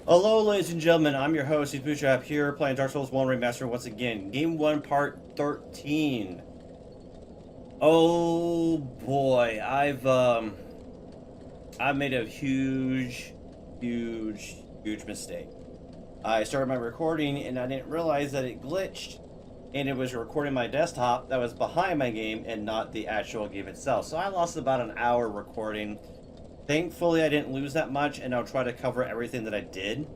Hello, ladies and gentlemen. I'm your host, BootStrapp, here playing Dark Souls 1 Remastered once again. Game 1, Part 13. Oh boy, I've made a huge mistake. I started my recording and I didn't realize that it glitched, and it was recording my desktop that was behind my game and not the actual game itself. So I lost about an hour recording. Thankfully, I didn't lose that much, and I'll try to cover everything that I did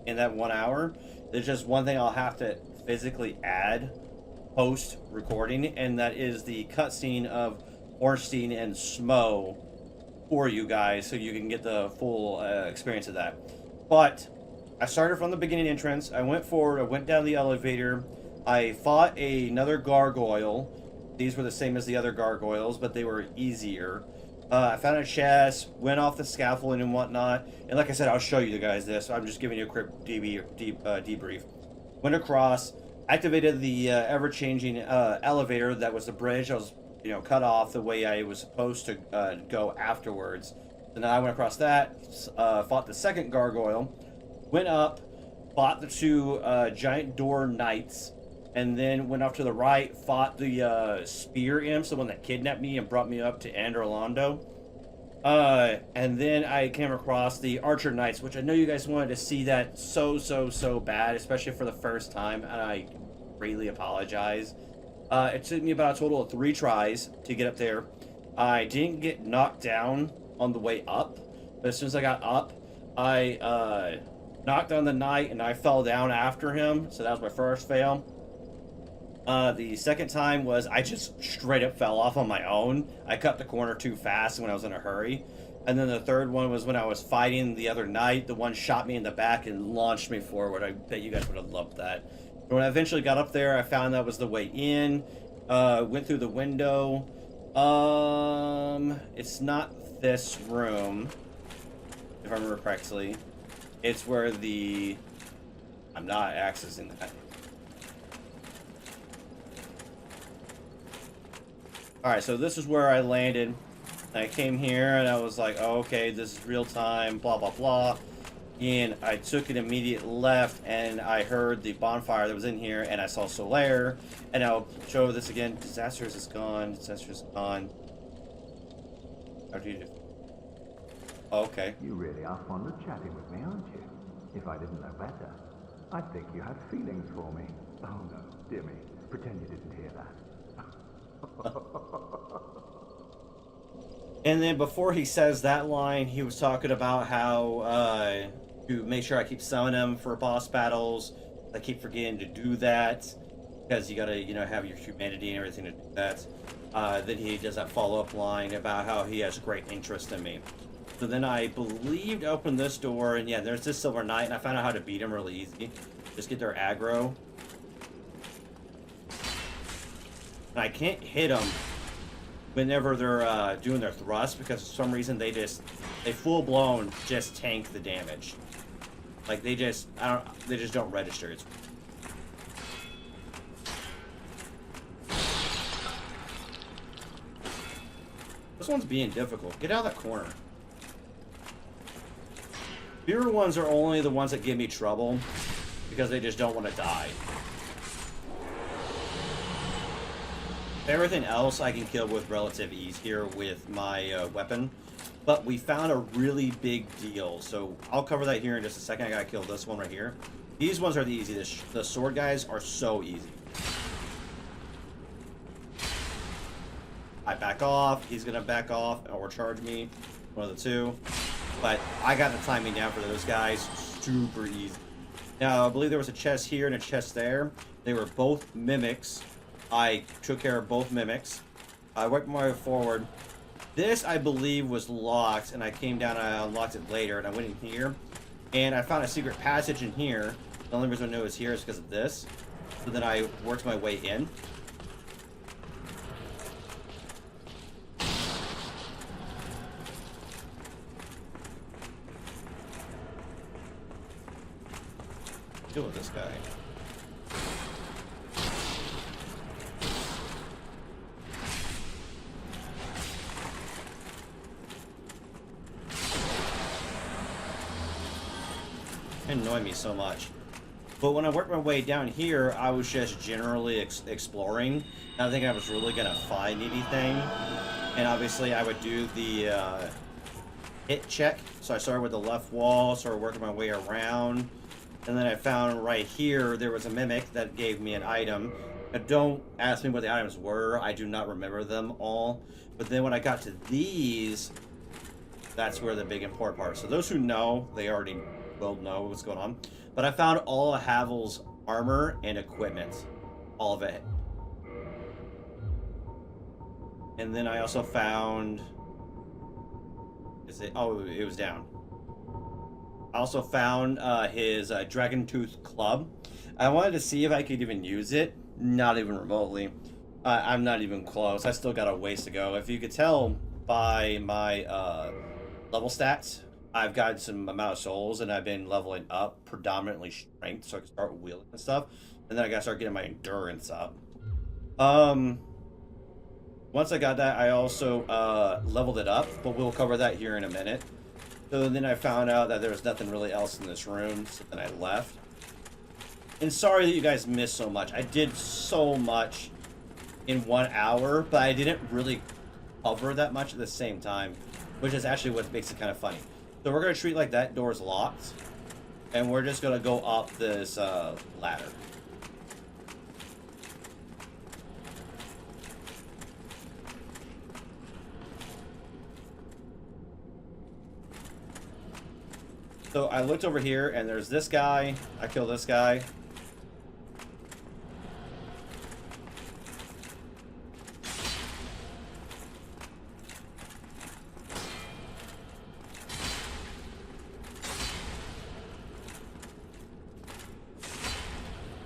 in that 1 hour. There's just one thing I'll have to physically add post recording, and that is the cutscene of Ornstein and Smo for you guys, so you can get the full experience of that. But I started from the beginning entrance. I went forward. I went down the elevator. I fought another gargoyle. These were the same as the other gargoyles, but they were easier. I found a chest, went off the scaffolding and whatnot, and like I said, I'll show you guys this. I'm just giving you a quick debrief. Went across, activated the ever-changing elevator that was the bridge. I was, cut off the way I was supposed to go afterwards. And then I went across that, fought the second gargoyle, went up, fought the two giant door knights, and then went off to the right, fought the spear imps, the one that kidnapped me and brought me up to Andorlando. And then I came across the archer knights, which I know you guys wanted to see that so bad, especially for the first time, and I greatly apologize. It took me about a total of 3 tries to get up there. I didn't get knocked down on the way up, but as soon as I got up, I knocked on the knight and I fell down after him, so that was my first fail. The second time was I just straight up fell off on my own. I cut the corner too fast when I was in a hurry. And then the third one was when I was fighting the other knight. The one shot me in the back and launched me forward. I bet you guys would have loved that. But when I eventually got up there, I found that was the way in. Went through the window. It's not this room, if I remember correctly. It's where the... I'm not accessing that. Alright, so this is where I landed. I came here and I was like, oh, okay, this is real time, blah, blah, blah. And I took an immediate left and I heard the bonfire that was in here and I saw Solaire. And I'll show this again. Disasters is gone. Disasters is gone. How do you do? Oh, okay. You really are fond of chatting with me, aren't you? If I didn't know better, I'd think you had feelings for me. Oh no, dear me. Pretend you didn't hear that. And then before he says that line, he was talking about how to make sure I keep summoning him for boss battles. I keep forgetting to do that because you gotta, have your humanity and everything to do that. Then he does that follow-up line about how he has great interest in me. So then I believed I opened this door, and yeah, there's this Silver Knight, and I found out how to beat him really easy. Just get their aggro. And I can't hit them whenever they're doing their thrust, because for some reason they full-blown just tank the damage. Like they just don't register. It's... This one's being difficult. Get out of that corner. Fewer ones are only the ones that give me trouble because they just don't want to die. Everything else I can kill with relative ease here with my weapon. But we found a really big deal, so I'll cover that here in just a second. I gotta kill this one right here. These ones are the easiest. The sword guys are so easy. I back off, he's gonna back off or charge me, one of the two. But I got the timing down for those guys, super easy. Now, I believe there was a chest here and a chest there. They were both mimics. I took care of both mimics. I worked my way forward. This, I believe, was locked, and I came down and I unlocked it later, and I went in here, and I found a secret passage in here. The only reason I know it's here is because of this. So then I worked my way in. Deal with this guy. annoy me so much. But when I worked my way down here, I was just generally exploring. Not thinking I was really going to find anything. And obviously I would do the hit check. So I started with the left wall, started working my way around. And then I found right here, there was a mimic that gave me an item. Now, don't ask me what the items were. I do not remember them all. But then when I got to these, that's where the big important part. So those who know, they already will know what's going on. But I found all of Havel's armor and equipment. All of it. And then I also found... Oh, it was down. I also found his Dragon Tooth Club. I wanted to see if I could even use it. Not even remotely. I'm not even close. I still got a ways to go. If you could tell by my level stats, I've got some amount of souls, and I've been leveling up predominantly strength, so I can start wheeling and stuff. And then I gotta start getting my endurance up. Once I got that, I also leveled it up, but we'll cover that here in a minute. So then I found out that there was nothing really else in this room, so then I left. And sorry that you guys missed so much. I did so much in 1 hour, but I didn't really cover that much at the same time, which is actually what makes it kind of funny. So we're going to treat like that door's locked, and we're just going to go up this ladder. So I looked over here, and there's this guy. I killed this guy.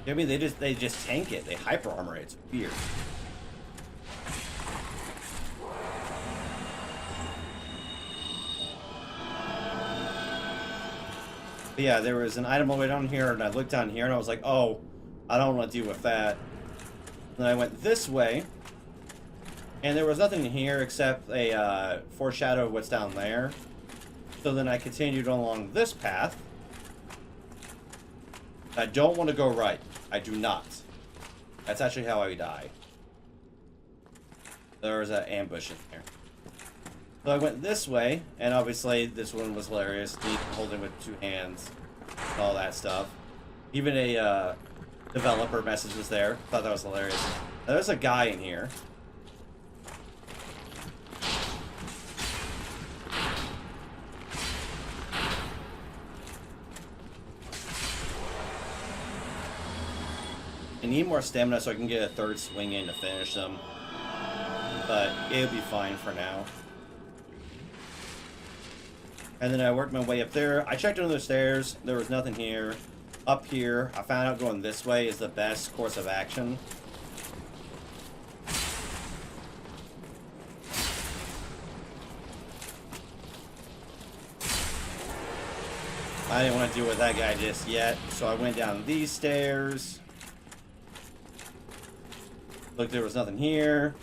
I mean, they just tank it. They hyper armor it. It's weird. But yeah, there was an item all the way down here, and I looked down here, and I was like, oh, I don't want to deal with that. Then I went this way, and there was nothing here except a foreshadow of what's down there. So then I continued along this path. I don't want to go right. I do not. That's actually how I die. There was an ambush in there. So I went this way, and obviously this one was hilarious. Me holding with 2 hands, and all that stuff. Even a developer message was there. Thought that was hilarious. Now, there's a guy in here. I need more stamina so I can get a 3rd swing in to finish them. But it'll be fine for now. And then I worked my way up there. I checked under the stairs. There was nothing here. Up here, I found out going this way is the best course of action. I didn't want to deal with that guy just yet, so I went down these stairs. Look, there was nothing here.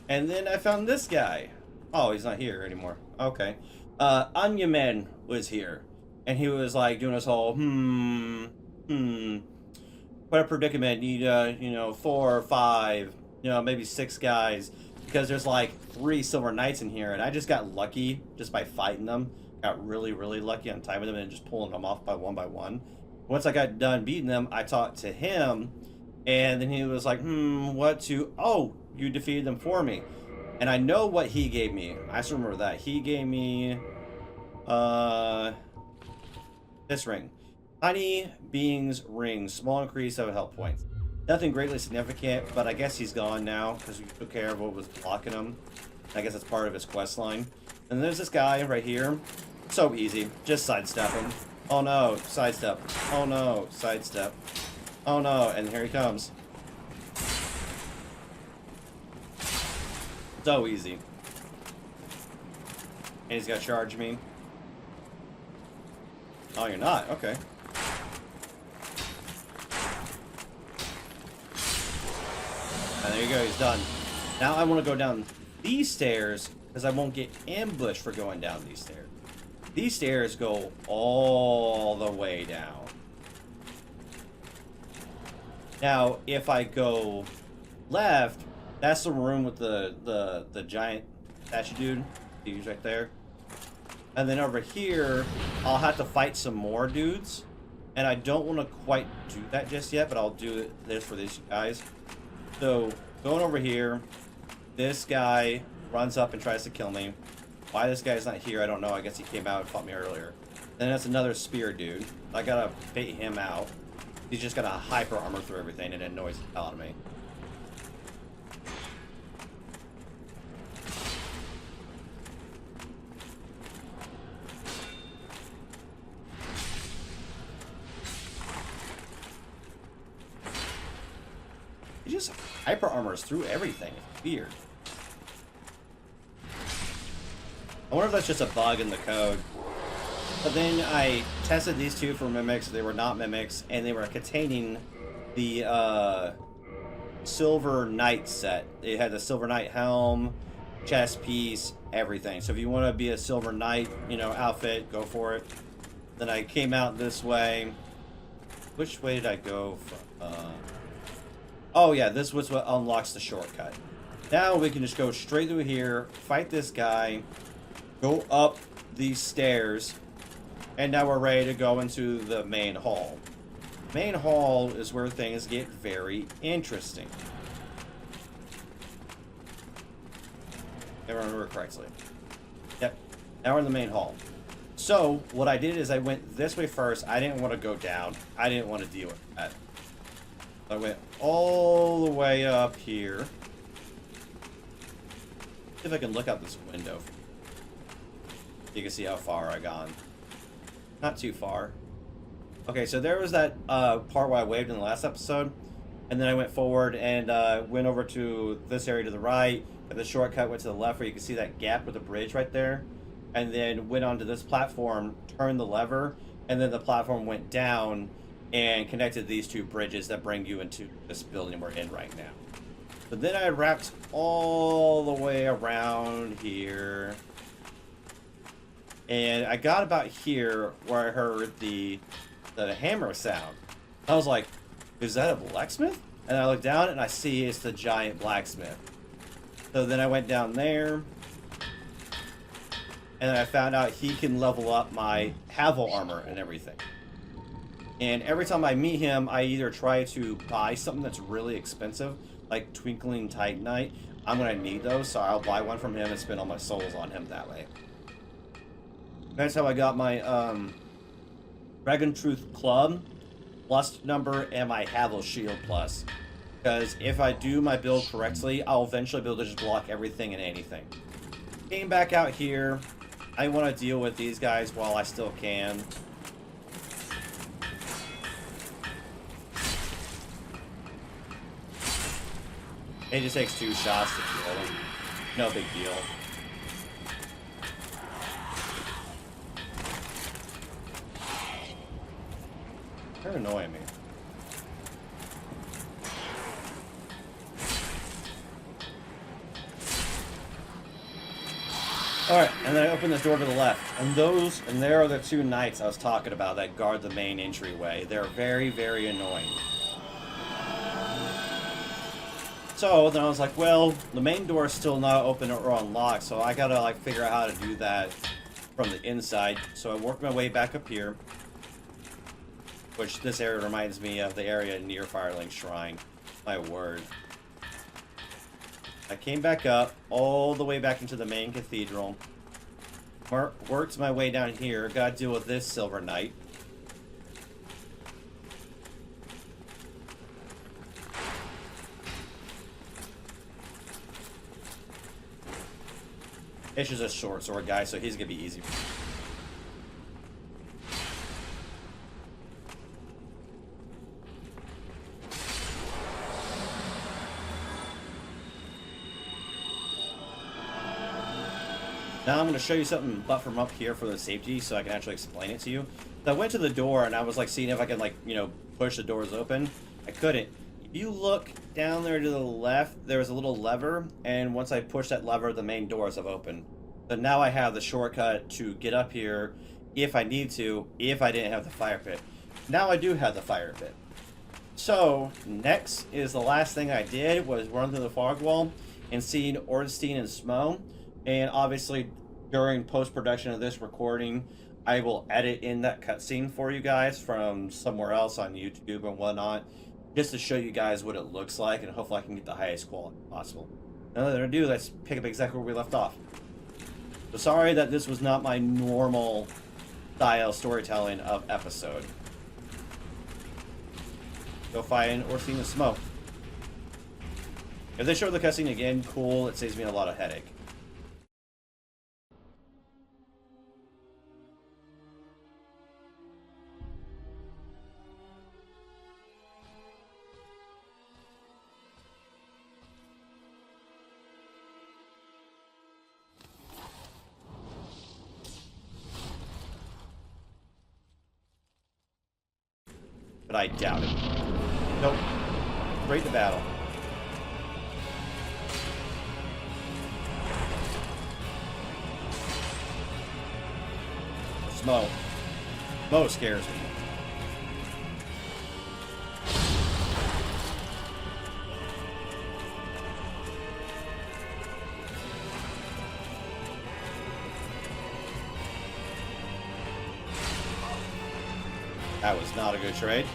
And then I found this guy. Oh, he's not here anymore. Okay. Onion Man was here. And he was like doing this whole, what a predicament. Need, 4 or 5, maybe 6 guys. Because there's like 3 Silver Knights in here. And I just got lucky just by fighting them. Got really, really lucky on timing them and just pulling them off by one. Once I got done beating them, I talked to him. And then he was like, what to... Oh, you defeated them for me. And I know what he gave me. I still remember that. He gave me... this ring. Honey Being's ring. Small increase of health points. Nothing greatly significant, but I guess he's gone now because we took care of what was blocking him. I guess that's part of his quest line. And there's this guy right here. So easy. Just sidestep him. Oh no, sidestep. Oh no, sidestep. Oh no, and here he comes. So easy. And he's gonna charge me. Oh, you're not? Okay. And there you go, he's done. Now I want to go down these stairs, because I won't get ambushed for going down these stairs. These stairs go all the way down. Now, if I go left, that's the room with the giant statue dude. He's right there. And then over here, I'll have to fight some more dudes. And I don't want to quite do that just yet, but I'll do this for these guys. So, going over here, this guy runs up and tries to kill me. Why this guy's not here, I don't know. I guess he came out and fought me earlier. Then that's another spear dude. I gotta bait him out. He's just gonna hyper armor through everything and it annoys the hell out of me. He just hyper armors through everything. It's weird. I wonder if that's just a bug in the code. But then I tested these two for mimics. They were not mimics, and they were containing the Silver Knight set. They had the Silver Knight helm, chest piece, everything. So if you want to be a Silver Knight, you know, outfit, go for it. Then I came out this way. Which way did I go from? Oh yeah, this was what unlocks the shortcut. Now we can just go straight through here, fight this guy, go up these stairs, and now we're ready to go into the main hall. Main hall is where things get very interesting. If I remember correctly. Yep, now we're in the main hall. So, what I did is I went this way first. I didn't want to go down. I didn't want to deal with that. I went all the way up here. See if I can look out this window. You can see how far I've gone. Not too far. Okay, so there was that part where I waved in the last episode. And then I went forward and went over to this area to the right. And the shortcut went to the left where you can see that gap with the bridge right there. And then went onto this platform, turned the lever, and then the platform went down and connected these two bridges that bring you into this building we're in right now. But then I wrapped all the way around here. And I got about here where I heard the hammer sound. I was like, is that a blacksmith? And I look down and I see it's the giant blacksmith. So then I went down there. And I found out he can level up my Havel armor and everything. And every time I meet him, I either try to buy something that's really expensive, like Twinkling Titanite. I'm going to need those, so I'll buy one from him and spend all my souls on him that way. That's how I got my Dragon Truth Club plus number and my Havel Shield plus. Because if I do my build correctly, I'll eventually be able to just block everything and anything. Came back out here. I want to deal with these guys while I still can. It just takes 2 shots to kill them. No big deal. They're annoying me. Alright, and then I open this door to the left. And there are the 2 knights I was talking about that guard the main entryway. They're very, very annoying. So then I was like, well, the main door is still not open or unlocked, so I gotta like figure out how to do that from the inside. So I worked my way back up here, which this area reminds me of the area near Firelink Shrine. My word. I came back up, all the way back into the main cathedral. Worked my way down here, gotta deal with this Silver Knight. It's just a short sword guy, so he's gonna be easy. Now I'm going to show you something but from up here for the safety so I can actually explain it to you. So I went to the door and I was like seeing if I could like, you know, push the doors open. I couldn't. If you look down there to the left, there was a little lever, and once I push that lever, the main doors have opened. So now I have the shortcut to get up here if I need to, if I didn't have the fire pit. Now I do have the fire pit. So, next is the last thing I did was run through the fog wall and seeing Ornstein and Smo. And obviously, during post-production of this recording, I will edit in that cutscene for you guys from somewhere else on YouTube and whatnot, just to show you guys what it looks like, and hopefully I can get the highest quality possible. Now that I do, let's pick up exactly where we left off. So sorry that this was not my normal style storytelling of episode. Go find Ornstein and Smo. If they show the cutscene again, cool. It saves me a lot of headache. But I doubt it. Nope. Straight to battle. Smo. Smo scares me. That was not a good trade.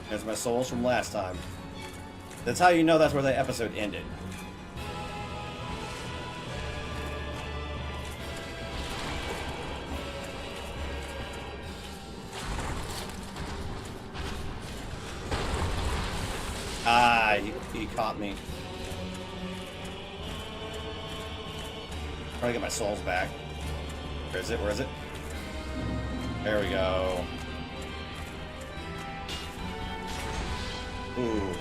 There's my souls from last time. That's how you know that's where the episode ended. Ah, he caught me. Trying to get my souls back. Where is it? Where is it? There we go. Ooh.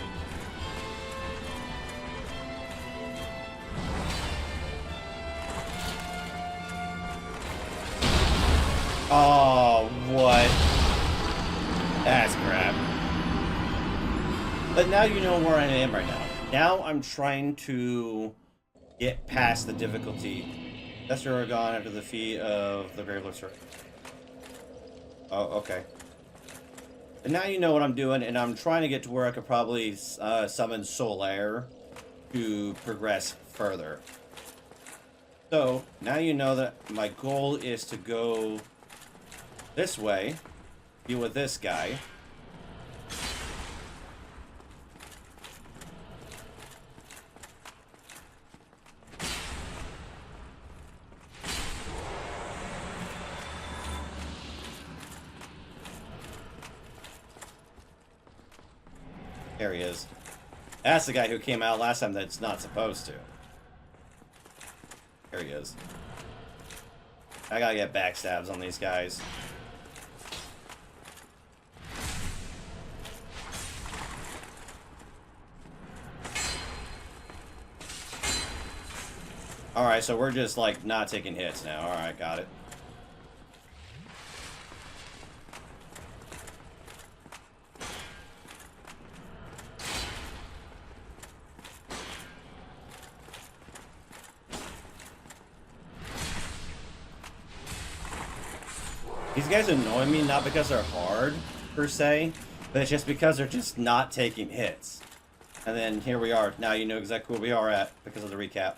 Oh, what? That's crap. But now you know where I am right now. Now I'm trying to get past the difficulty. That's where we're gone after the defeat of the Grave Looks right. Oh, okay. And now you know what I'm doing, and I'm trying to get to where I could probably summon Solaire to progress further. So, now you know that my goal is to go this way, deal with this guy. There he is. That's the guy who came out last time that's not supposed to. There he is. I gotta get backstabs on these guys. Alright, so we're just like not taking hits now. Alright, got it. These guys annoy me not because they're hard, per se, but it's just because they're just not taking hits. And then here we are. Now you know exactly where we are at because of the recap.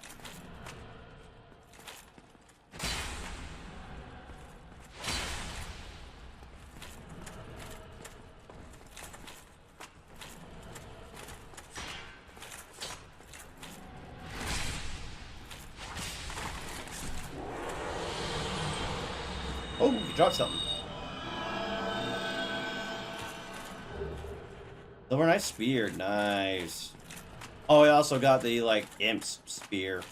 Oh, you dropped something. Silver Knight Spear, nice. Oh, I also got the, like, Imp's Spear.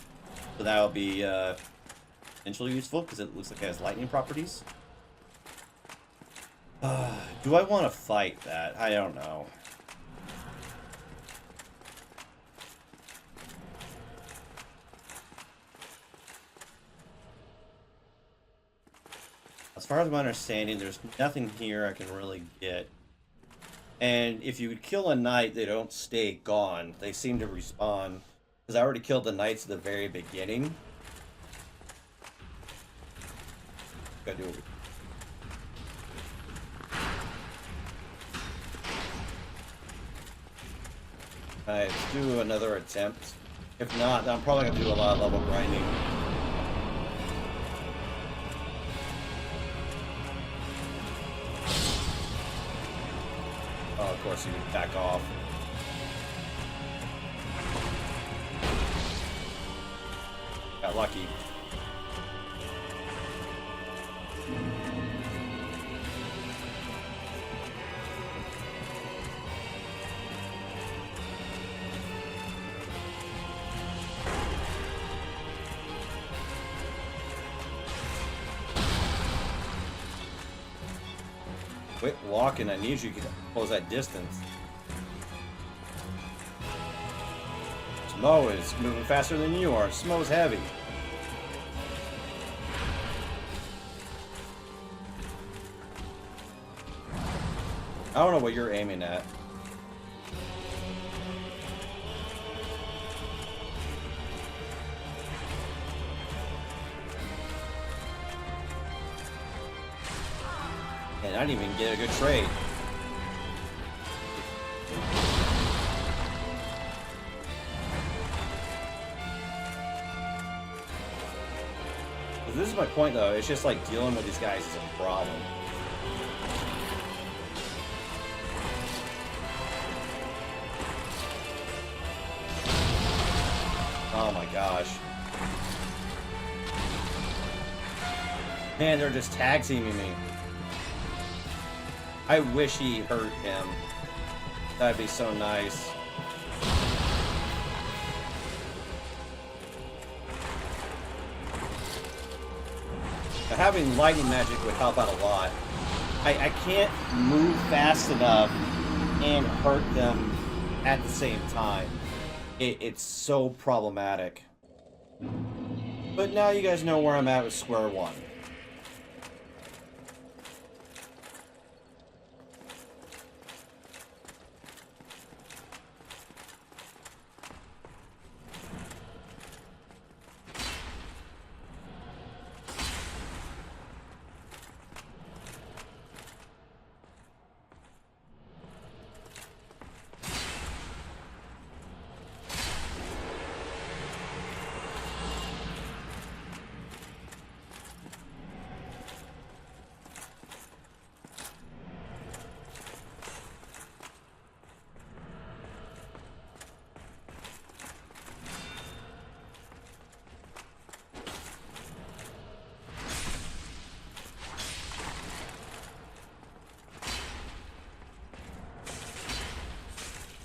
So that'll be, potentially useful, because it looks like it has lightning properties. Do I want to fight that? I don't know. As far as my understanding, there's nothing here I can really get And if you kill a knight, they don't stay gone. They seem to respawn. Because I already killed the knights at the very beginning. Gotta do it. Alright, let's do another attempt. If not, then I'm probably gonna do a lot of level grinding. Oh, of course, you can back off. Got lucky. Quit walking, I need you to close that distance. Smo is moving faster than you are. Smo's heavy. I don't know what you're aiming at. And I didn't even get a good trade. This is my point, though. It's just like dealing with these guys is a problem. Oh my gosh. Man, they're just tag teaming me. I wish he hurt him. That'd be so nice. But having lightning magic would help out a lot. I can't move fast enough and hurt them at the same time. It's so problematic. But now you guys know where I'm at with square one.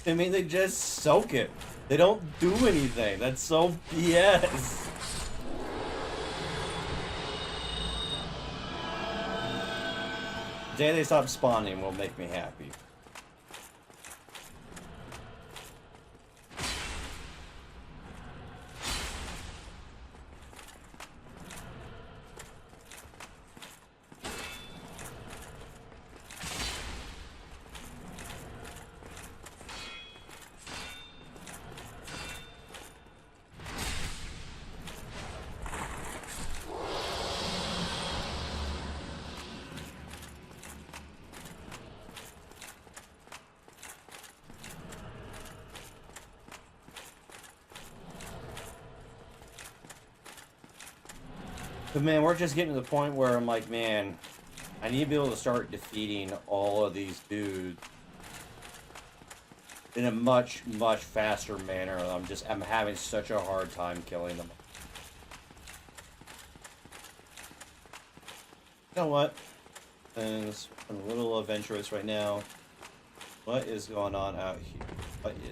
I mean, they just soak it. They don't do anything. That's so BS. The day they stop spawning will make me happy. But man, we're just getting to the point where I'm like, man, I need to be able to start defeating all of these dudes in a much, much faster manner. I'm having such a hard time killing them. You know what? And I'm a little adventurous right now. What is going on out here? What is...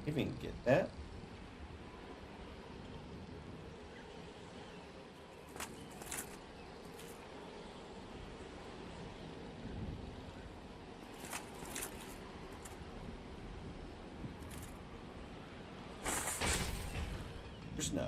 If we can get that. Just no.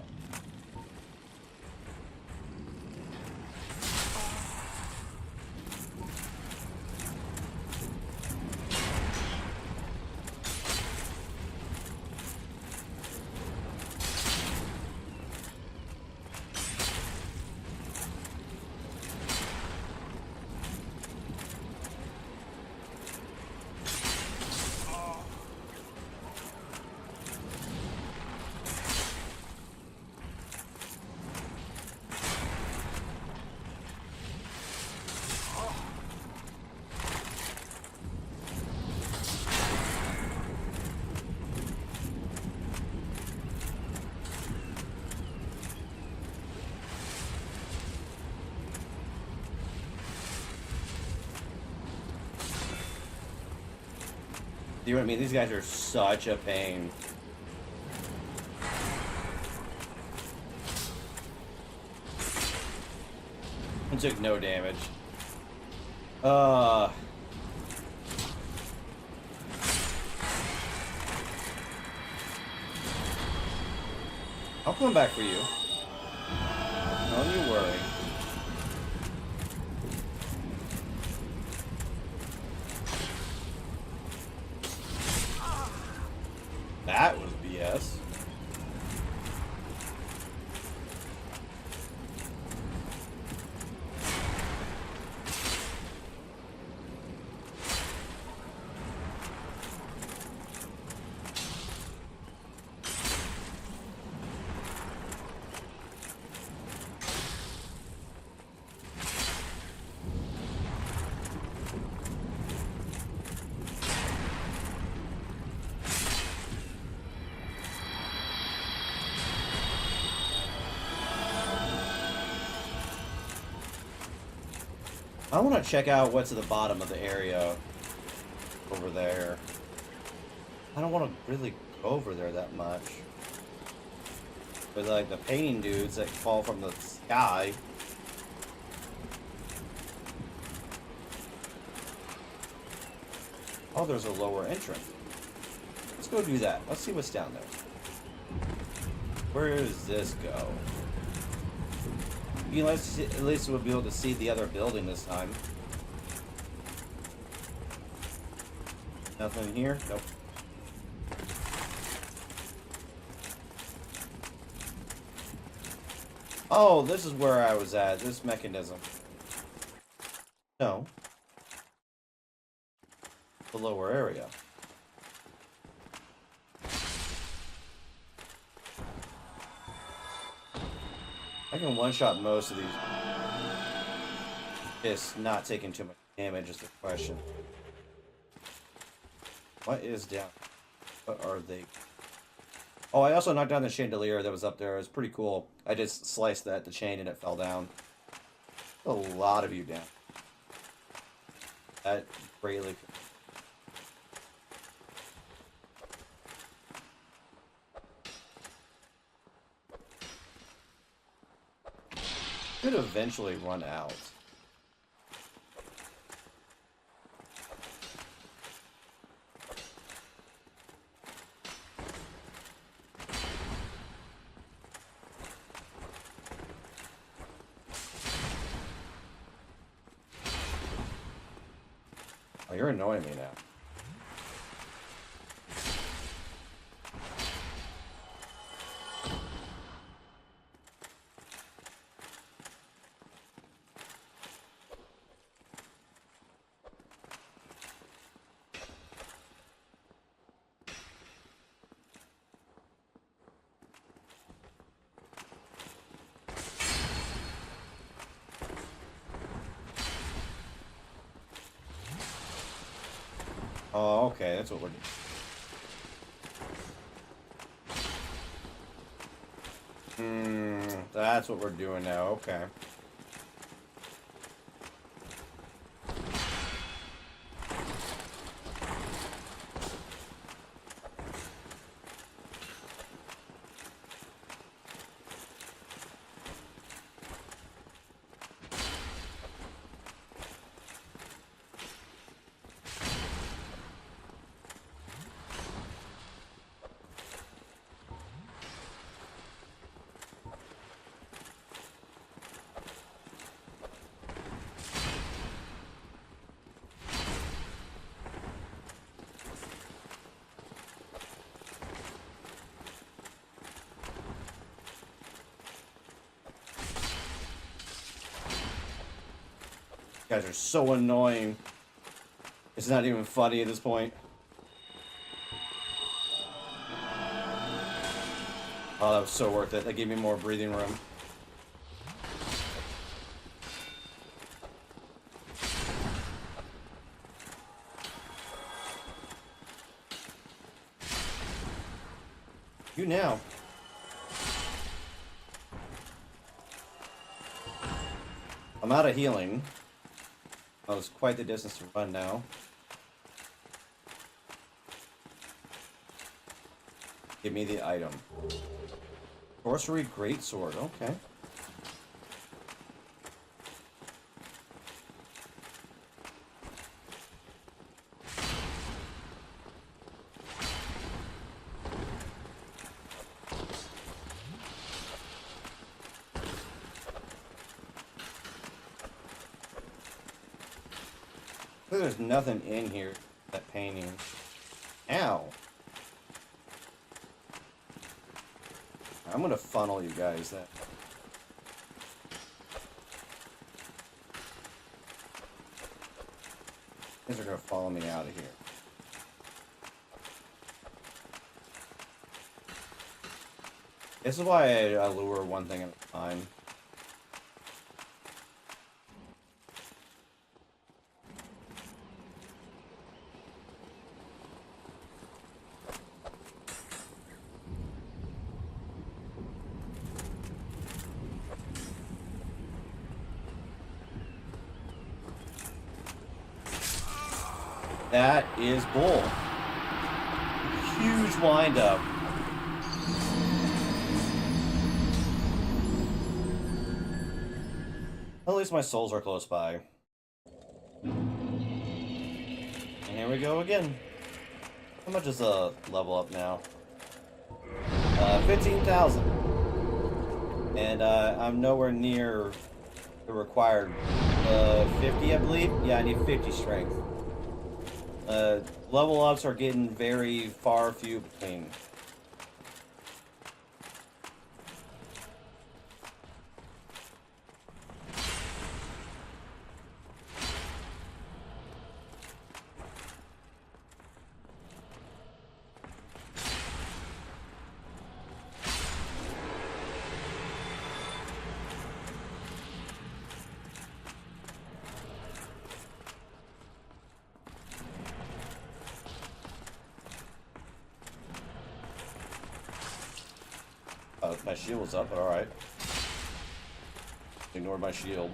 You know what I mean? These guys are such a pain. I took no damage. I'll come back for you. Don't you worry. That was BS. I want to check out what's at the bottom of the area over there. I don't want to really go over there that much. But like the painting dudes that fall from the sky. Oh, there's a lower entrance. Let's go do that. Let's see what's down there. Where does this go? You know, at least we'll be able to see the other building this time. Nothing here? Nope. Oh, this is where I was at. This mechanism. No. The lower area. I can one-shot most of these. Just not taking too much damage is the question. What is down? What are they? Oh, I also knocked down the chandelier that was up there. It was pretty cool. I just sliced the chain and it fell down. A lot of you down. That greatly. Could eventually run out. Oh, you're annoying me now. Oh, okay, that's what we're doing. That's what we're doing now, okay. guys are so annoying. It's not even funny at this point. Oh, that was so worth it. That gave me more breathing room. You now. I'm out of healing. That was quite the distance to run now. Give me the item. Sorcery Greatsword, okay. There's nothing in here, that painting. Ow. I'm gonna funnel you guys then. You guys are gonna follow me out of here. This is why I lure one thing at a time. That is bull. Huge windup. At least my souls are close by. And here we go again. How much is a level up now? 15,000. And I'm nowhere near the required 50, I believe. Yeah, I need 50 strength. Level ups are getting very far few between. My shield was up, but alright. Ignored my shield.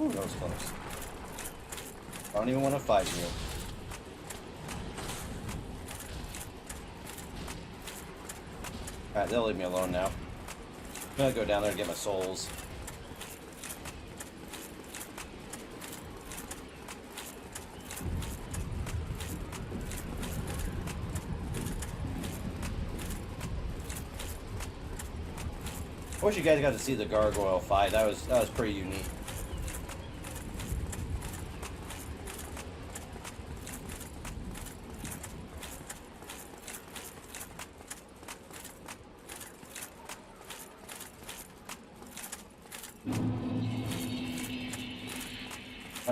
Ooh, that was close. I don't even want to fight you. Alright, they'll leave me alone now. I'm gonna go down there and get my souls. I wish you guys got to see the gargoyle fight. That was pretty unique.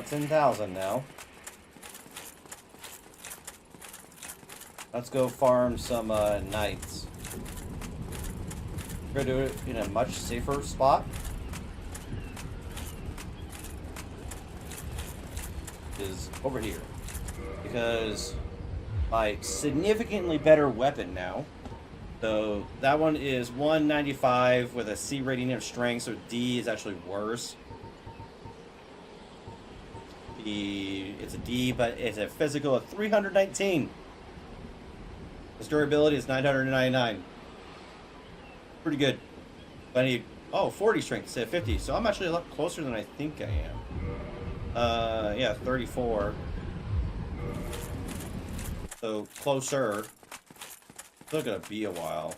10,000 now. Let's go farm some knights. We're gonna do it in a much safer spot. Is over here. Because my significantly better weapon now. So that one is 195 with a C rating of strength, so D is actually worse. It's a D, but it's a physical of 319. Its durability is 999. Pretty good. But I need 40 strength instead of 50, so I'm actually a lot closer than I think I am. Yeah, 34. So closer. Still gonna be a while.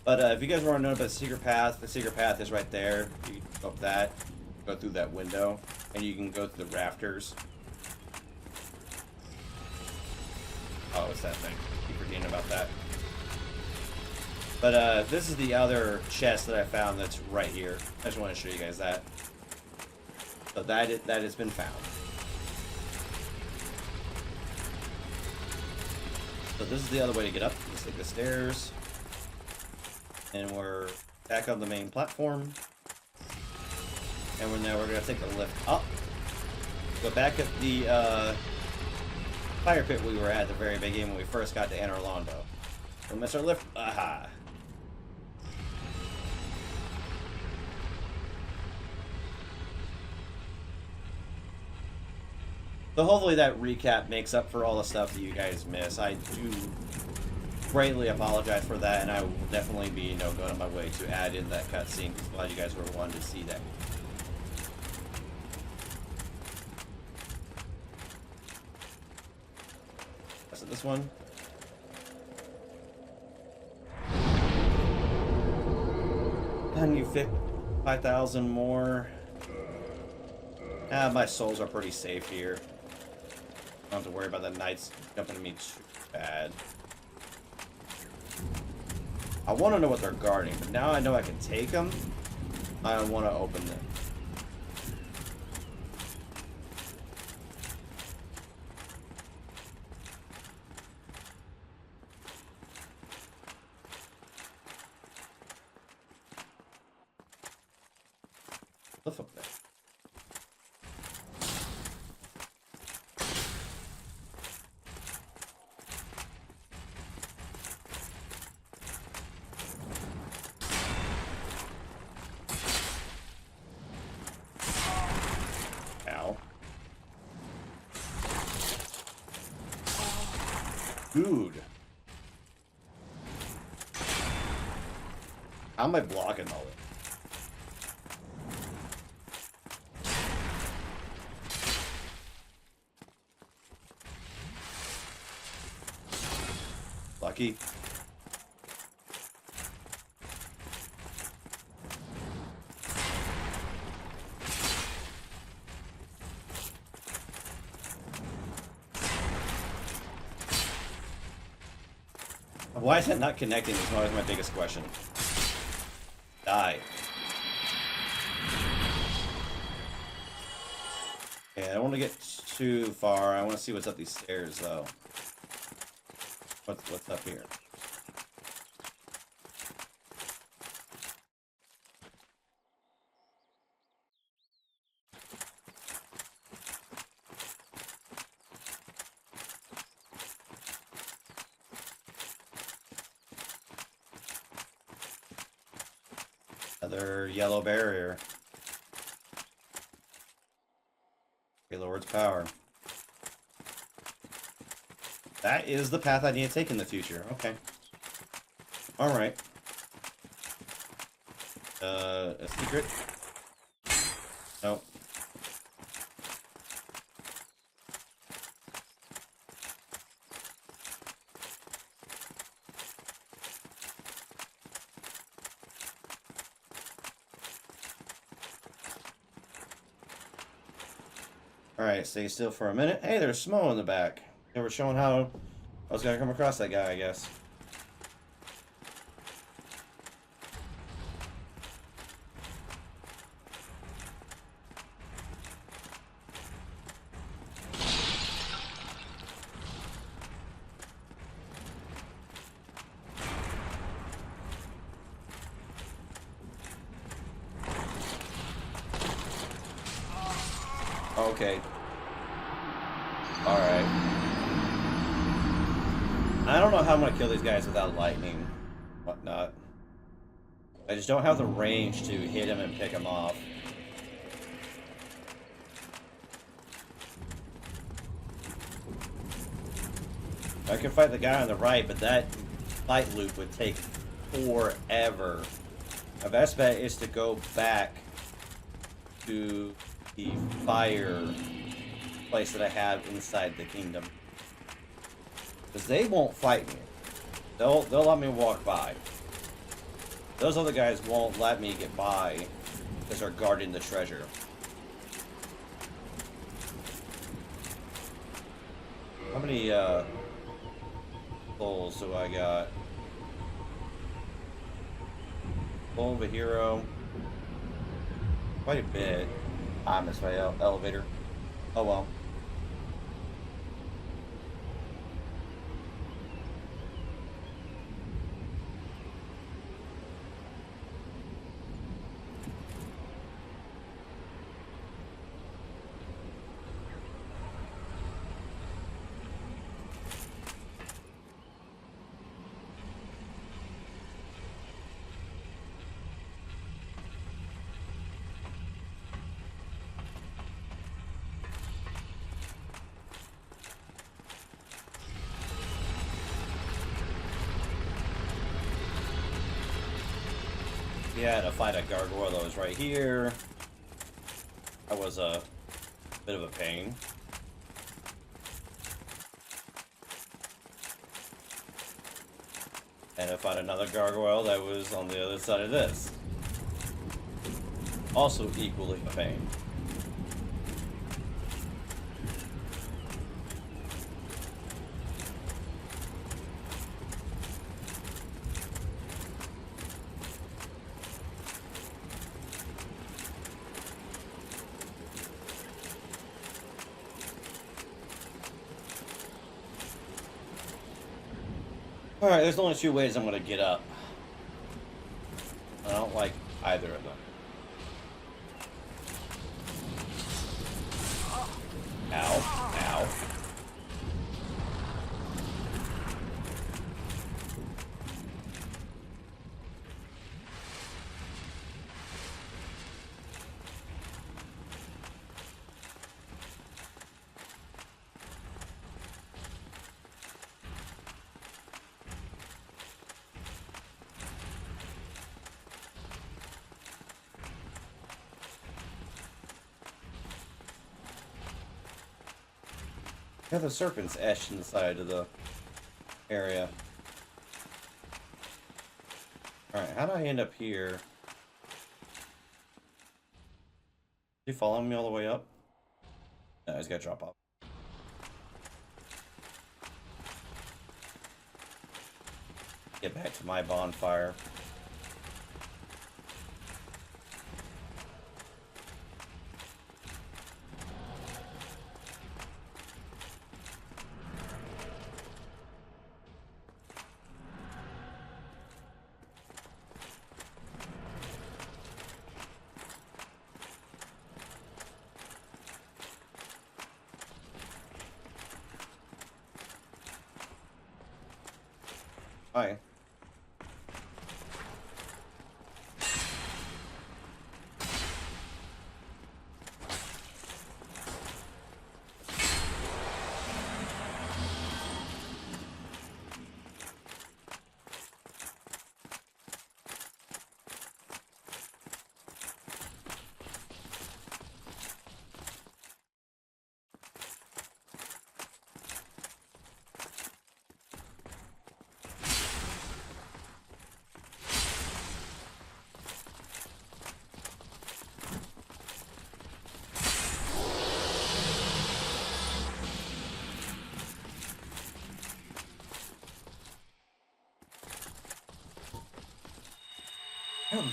But if you guys want to know about the secret path is right there. You can go up that, go through that window, and you can go through the rafters. Oh, it's that thing. Keep forgetting about that. But this is the other chest that I found that's right here. I just want to show you guys that. So that has been found. So this is the other way to get up. Let's take the stairs. And we're back on the main platform. And now we're going to take the lift up. Go back at the fire pit we were at the very beginning when we first got to Anor Londo. We'll miss our lift. Aha! So hopefully that recap makes up for all the stuff that you guys miss. I do greatly apologize for that, and I will definitely be, going on my way to add in that cutscene because a lot of you guys were wanting to see that. So this one. And you fit 5,000 more. My souls are pretty safe here. I don't have to worry about the knights jumping at me too bad. I want to know what they're guarding, but now I know I can take them. I want to open them. Lift up there. Dude. How am I blocking all it? Lucky. Why is that not connecting is always my biggest question. Die. Okay, I don't want to get too far. I want to see what's up these stairs, though. What's up here? Another yellow barrier. Lord's power. That is the path I need to take in the future. Okay. Alright. A secret? Nope. Alright, stay still for a minute. Hey, there's Smo in the back. They were showing how I was going to come across that guy, I guess. okay. Alright. I don't know how I'm gonna kill these guys without lightning. Whatnot. I just don't have the range to hit him and pick him off. I could fight the guy on the right, but that light loop would take forever. My best bet is to go back to the fire place that I have inside the kingdom. Because they won't fight me. They'll let me walk by. Those other guys won't let me get by because they're guarding the treasure. How many souls do I got? Soul of a hero. Quite a bit. I missed my elevator. Oh well. Yeah, to fight a gargoyle that was right here. That was a bit of a pain. And to fight another gargoyle that was on the other side of this. Also equally a pain. Alright, there's only two ways I'm gonna get up. I don't like either of them. Ow. Ow. Yeah, the serpent's etched inside of the area. Alright, how do I end up here? Did he follow me all the way up? No, he's gotta drop off. Get back to my bonfire. Hi.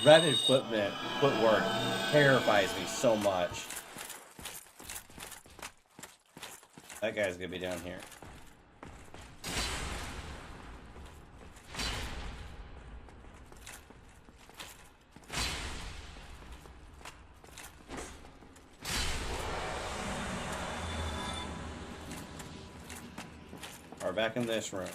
Rapid footwork terrifies me so much. That guy's gonna be down here. back in this room.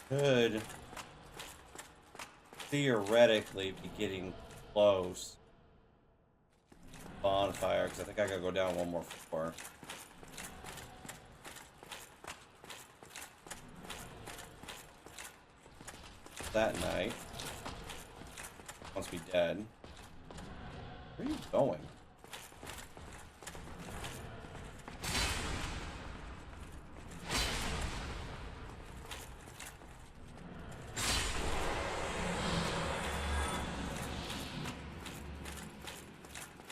Could theoretically be getting close. Bonfire, because I think I gotta go down one more floor. That night. Must be dead. Where are you going?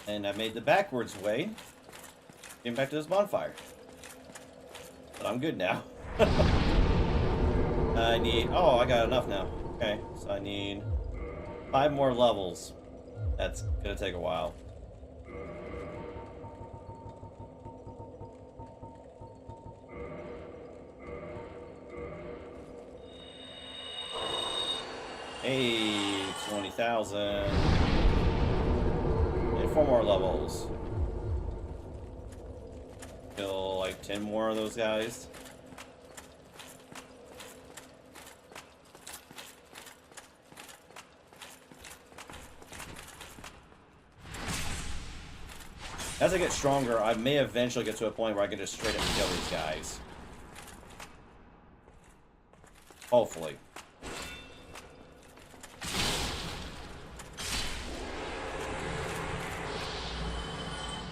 And I made the backwards way. Getting back to this bonfire. But I'm good now. I need... Oh, I got enough now. Okay, so I need 5 more levels. That's gonna take a while. Hey, 20,000. And 4 more levels. Kill like 10 more of those guys. As I get stronger, I may eventually get to a point where I can just straight up kill these guys. Hopefully.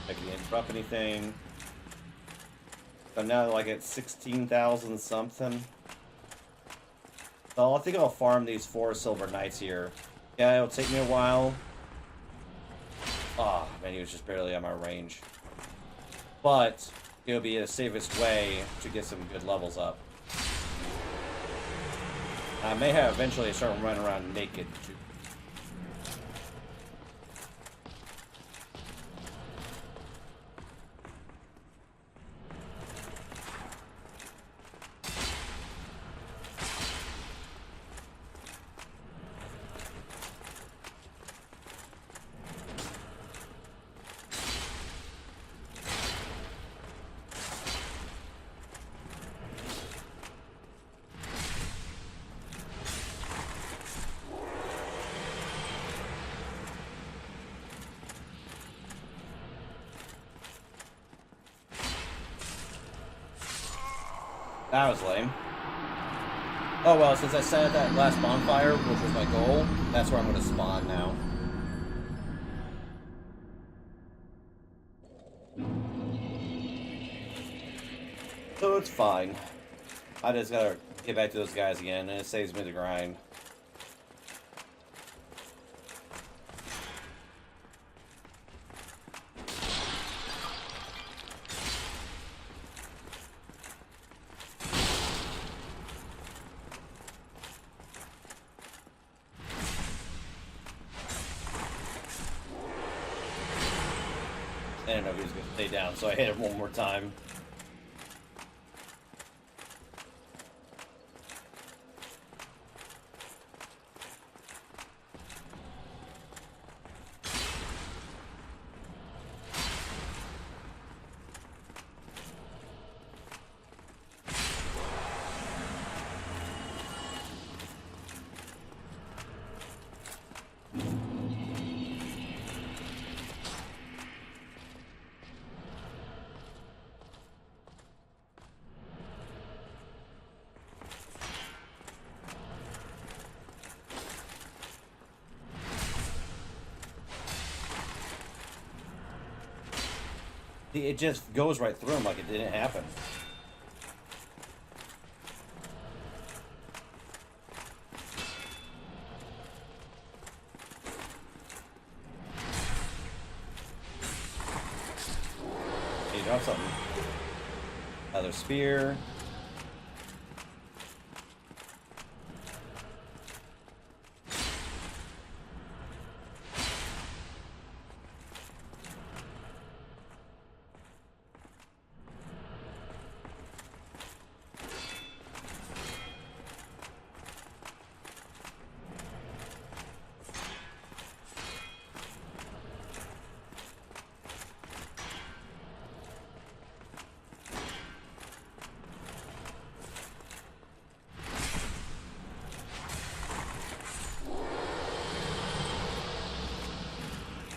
I can interrupt anything. I'm now like at 16,000 something. So I think I'll farm these 4 silver knights here. Yeah, it'll take me a while. Ah, man, he was just barely on my range. But it'll be the safest way to get some good levels up. I may have eventually start running around naked too. That was lame. Oh well, since I sat at that last bonfire, which was my goal, that's where I'm going to spawn now. So it's fine. I just gotta get back to those guys again, and it saves me the grind. I didn't know if he was going to stay down, so I hit him one more time. It just goes right through him like it didn't happen. He dropped something. Another spear.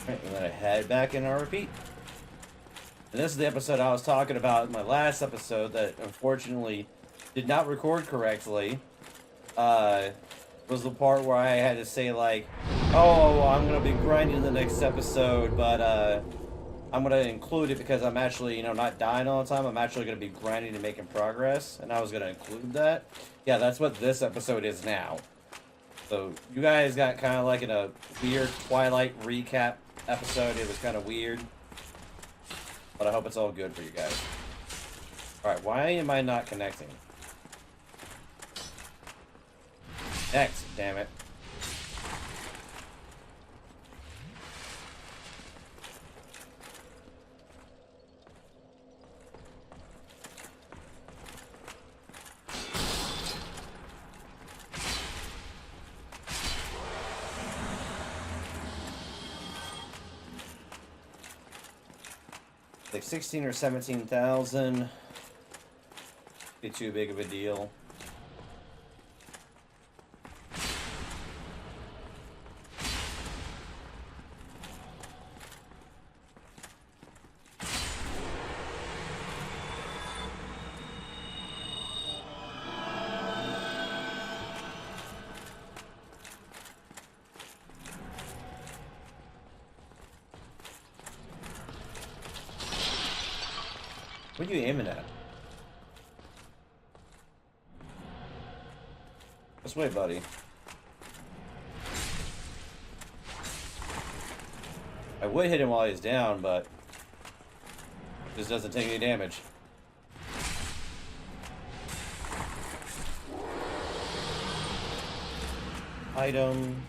Alright, we're gonna head back in our repeat. And this is the episode I was talking about in my last episode that unfortunately did not record correctly. Was the part where I had to say like, oh, I'm gonna be grinding the next episode, but I'm gonna include it because I'm actually, not dying all the time. I'm actually gonna be grinding and making progress, and I was gonna include that. Yeah, that's what this episode is now. So you guys got kind of like in a weird Twilight recap episode. It was kind of weird, but I hope it's all good for you guys. All right, why am I not connecting? Next, damn it. Like 16 or 17,000. Be too big of a deal. What are you aiming at? This way, buddy. I would hit him while he's down, but this doesn't take any damage. Item.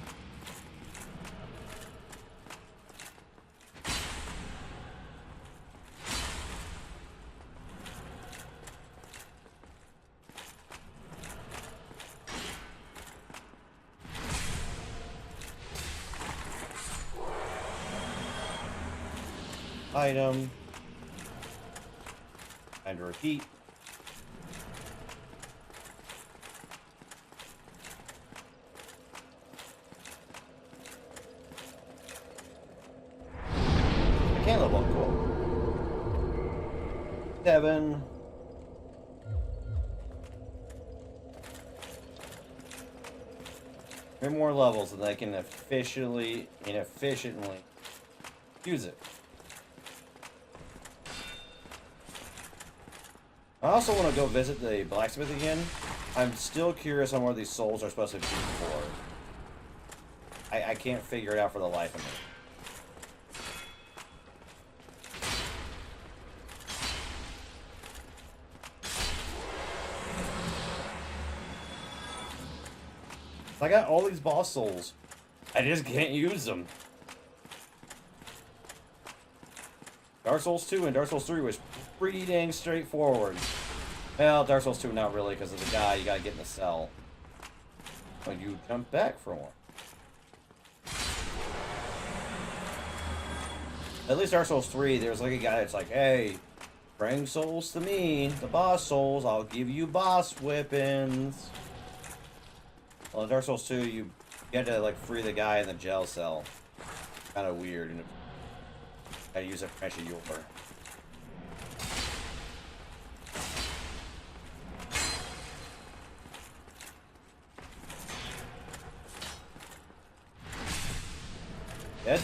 Item. And repeat. I can't level up, cool. 7. Three more levels and I can efficiently use it. I also want to go visit the blacksmith again. I'm still curious on where these souls are supposed to be for. I can't figure it out for the life of me. I got all these boss souls. I just can't use them. Dark Souls 2 and Dark Souls 3 was pretty dang straightforward. Well, Dark Souls 2 not really, because of the guy you gotta get in the cell. But you jump back for one. At least Dark Souls 3, there's like a guy that's like, hey, bring souls to me, the boss souls, I'll give you boss whippings. Well, in Dark Souls 2, you get to like free the guy in the jail cell. Kind of weird. And I use a French Yulper. Dead?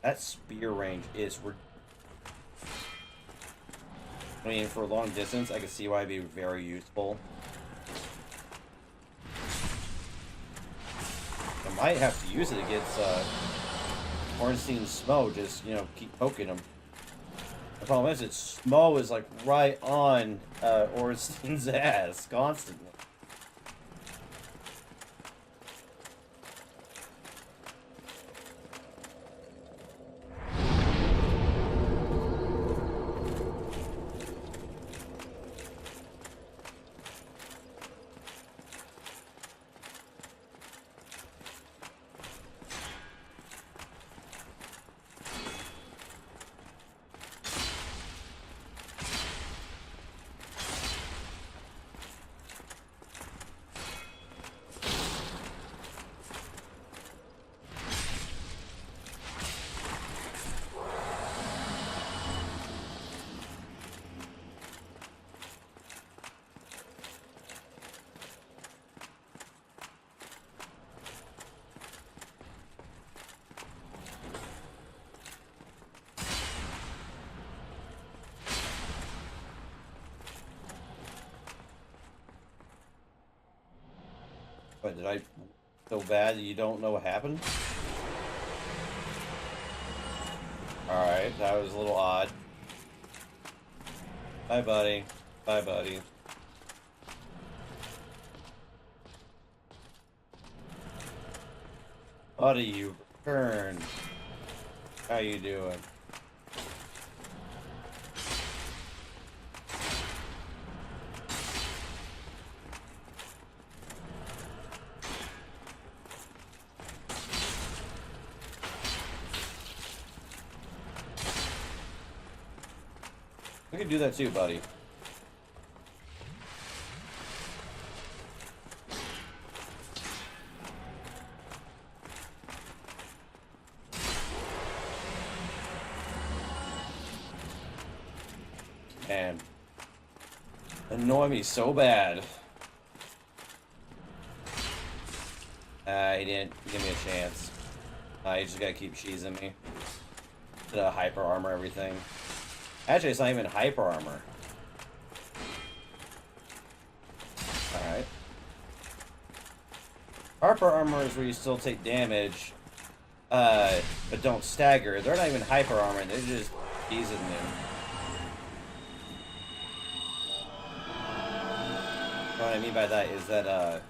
That spear range is... I mean, for long distance, I can see why it'd be very useful. I might have to use it against Ornstein's Smo, just, keep poking him. The problem is, Smo is, like, right on Ornstein's ass, constantly. What, did I so bad that you don't know what happened? Alright, that was a little odd. Bye, buddy. Bye, buddy. Buddy, you returned. How you doing? We can do that too, buddy. And annoy me so bad. He didn't give me a chance. You just gotta keep cheesing me. To hyper armor everything. Actually, it's not even hyper armor. Alright. Hyper armor is where you still take damage, but don't stagger. They're not even hyper armor, they're just teasing you. What I mean by that is that,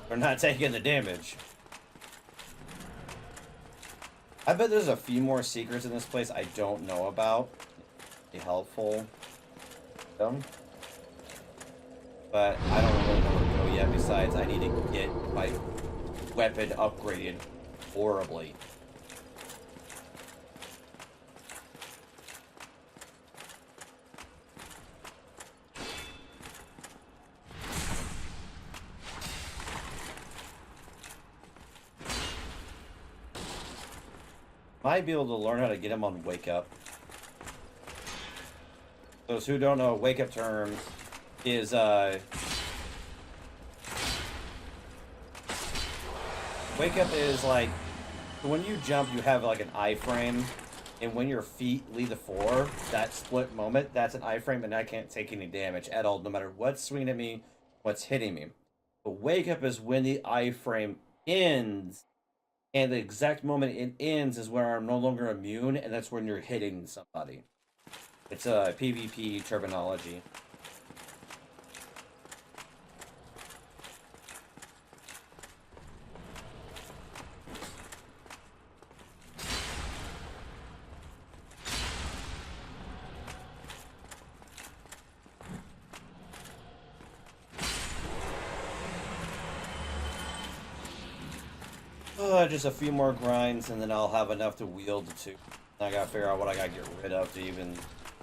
they're not taking the damage. I bet there's a few more secrets in this place I don't know about. Be helpful. But I don't really know where to go yet, besides I need to get my weapon upgraded horribly. Might be able to learn how to get him on Wake Up. Those who don't know, Wake Up term is, Wake Up is like, when you jump, you have like an iframe, and when your feet leave the floor, that split moment, that's an iframe, and I can't take any damage at all, no matter what's swinging at me, what's hitting me. But Wake Up is when the iframe ends, and the exact moment it ends is where I'm no longer immune, and that's when you're hitting somebody. It's a PvP terminology. Just a few more grinds, and then I'll have enough to wield the two. I gotta figure out what I gotta get rid of to even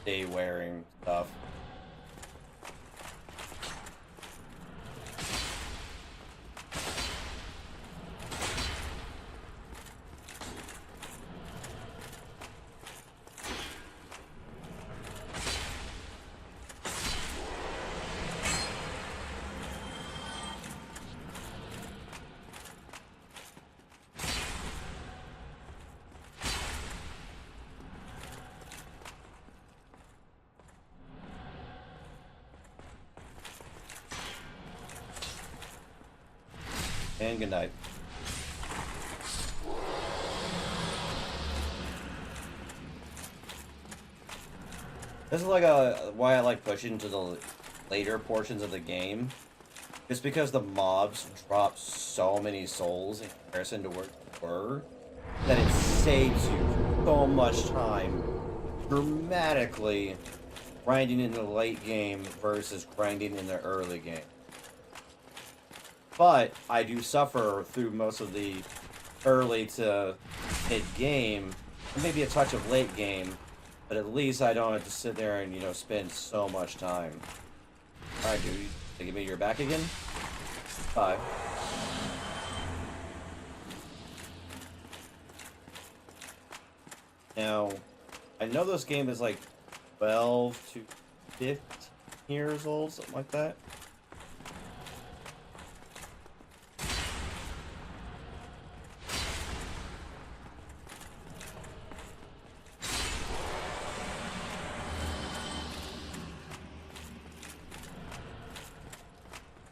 stay wearing stuff. And good night. This is like why I like pushing to the later portions of the game. It's because the mobs drop so many souls in comparison to where they were that it saves you so much time dramatically grinding in the late game versus grinding in the early game. But I do suffer through most of the early to mid-game, maybe a touch of late game, but at least I don't have to sit there and, you know, spend so much time. Alright, dude, give me your back again? Bye. Now, I know this game is like 12 to 15 years old, something like that.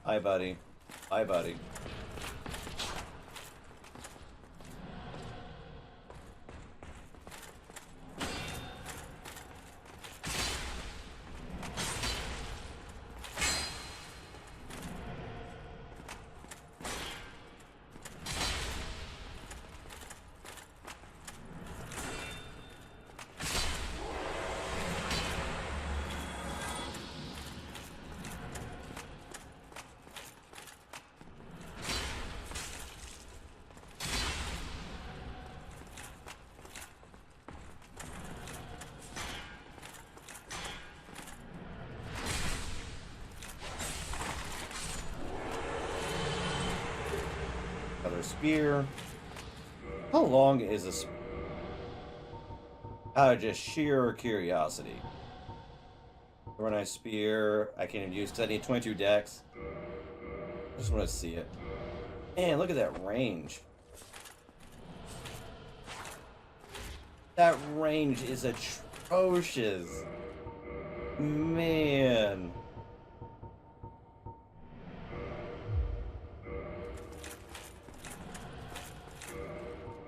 Hi, buddy. Hi, buddy. spear. How long is a spear? Out of just sheer curiosity. When I spear, I can't even use because I need 22 decks. I just want to see it. Man, look at that range. That range is atrocious. Man.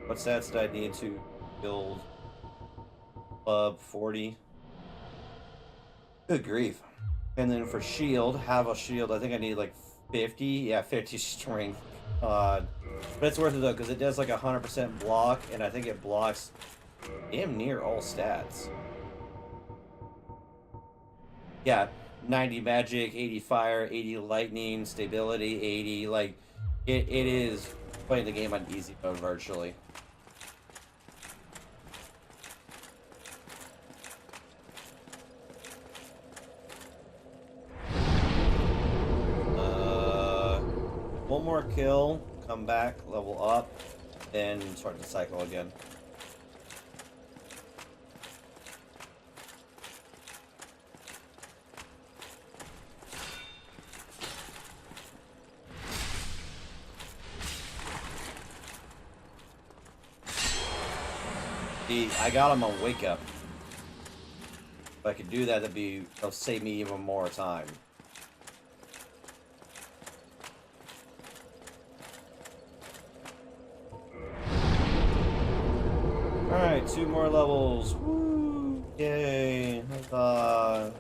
What stats did I need to build? Club 40. Good grief. And then for shield, have a shield. I think I need like 50. Yeah, 50 strength. But it's worth it though, because it does like 100% block, and I think it blocks damn near all stats. Yeah, 90 magic, 80 fire, 80 lightning, stability, 80. Like, it is playing the game on easy mode virtually. One more kill, come back, level up, then start the cycle again. See, I got him on wake up. If I could do that, that'll save me even more time. Alright, 2 more levels. Woo! Yay! Huzzah!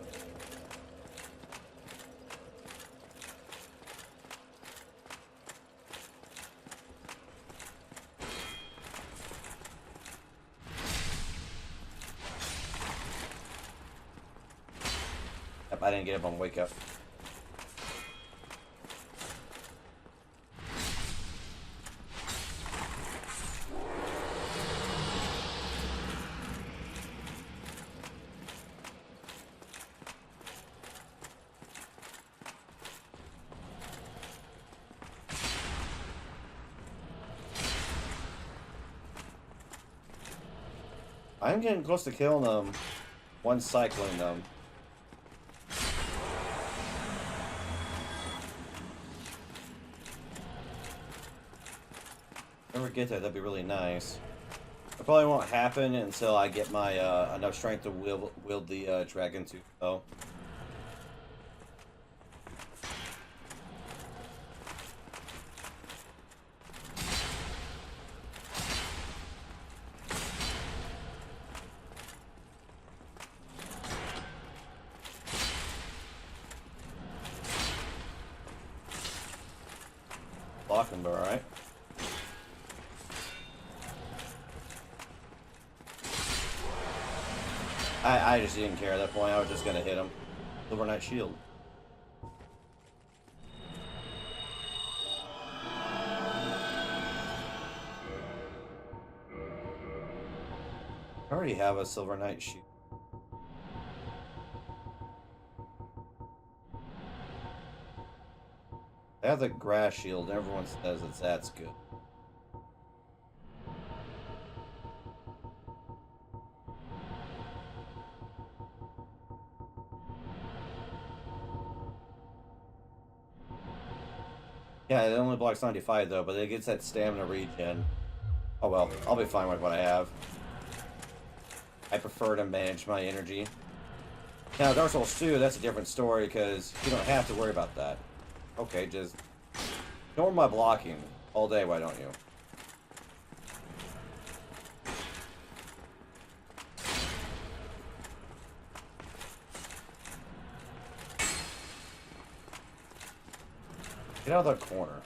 Yep, I didn't get up on wake up. I'm getting close to killing them. One cycling them. Never get that, that'd be really nice. It probably won't happen until I get my enough strength to wield the dragon tooth though. Blocking, but alright. I just didn't care at that point. I was just gonna hit him. Overnight shield. I already have a Silver Knight shield. I have the grass shield. Everyone says that's good. Yeah, it only blocks 95 though, but it gets that stamina regen. Oh well, I'll be fine with what I have. I prefer to manage my energy. Now, Dark Souls 2, that's a different story because you don't have to worry about that. Okay, just ignore my blocking all day, why don't you? Get out of the corner.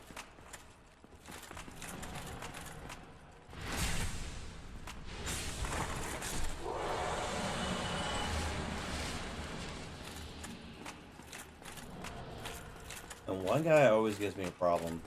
And one guy always gives me a problem.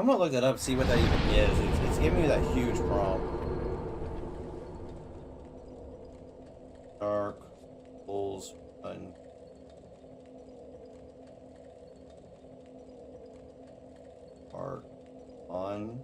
I'm gonna look that up, see what that even is. It's giving me that huge prompt. Dark Bulls Run. Part on.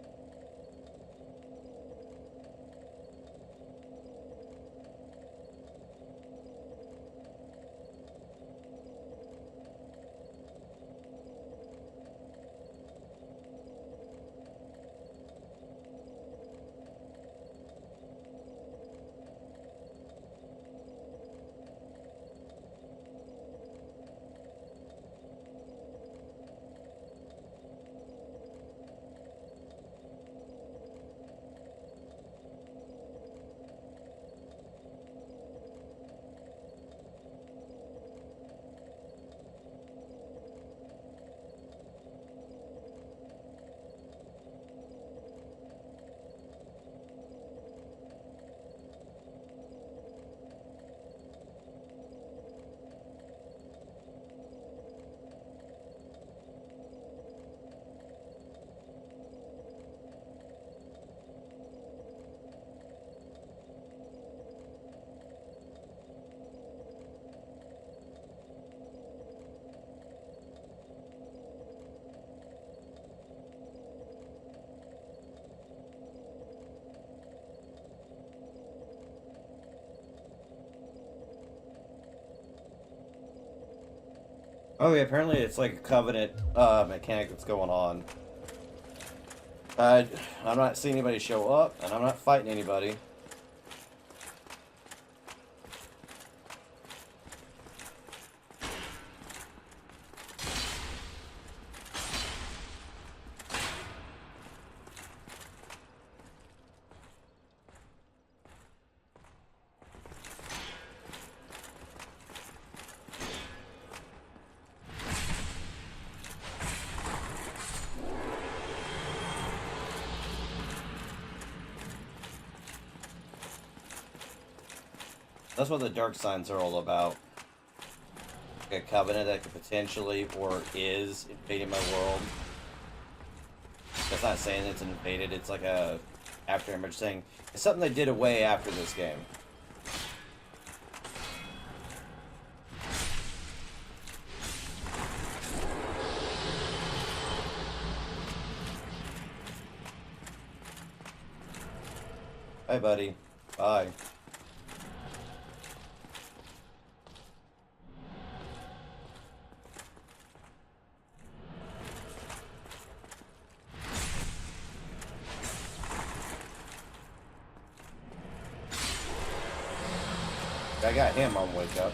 Oh yeah, apparently it's like a covenant mechanic that's going on. I'm not seeing anybody show up, and I'm not fighting anybody. That's what the dark signs are all about. Like a covenant that could potentially, or is, invading my world. That's not saying it's invaded, it's like a after image saying it's something they did away after this game. Bye, buddy. Bye. I got him on wake up.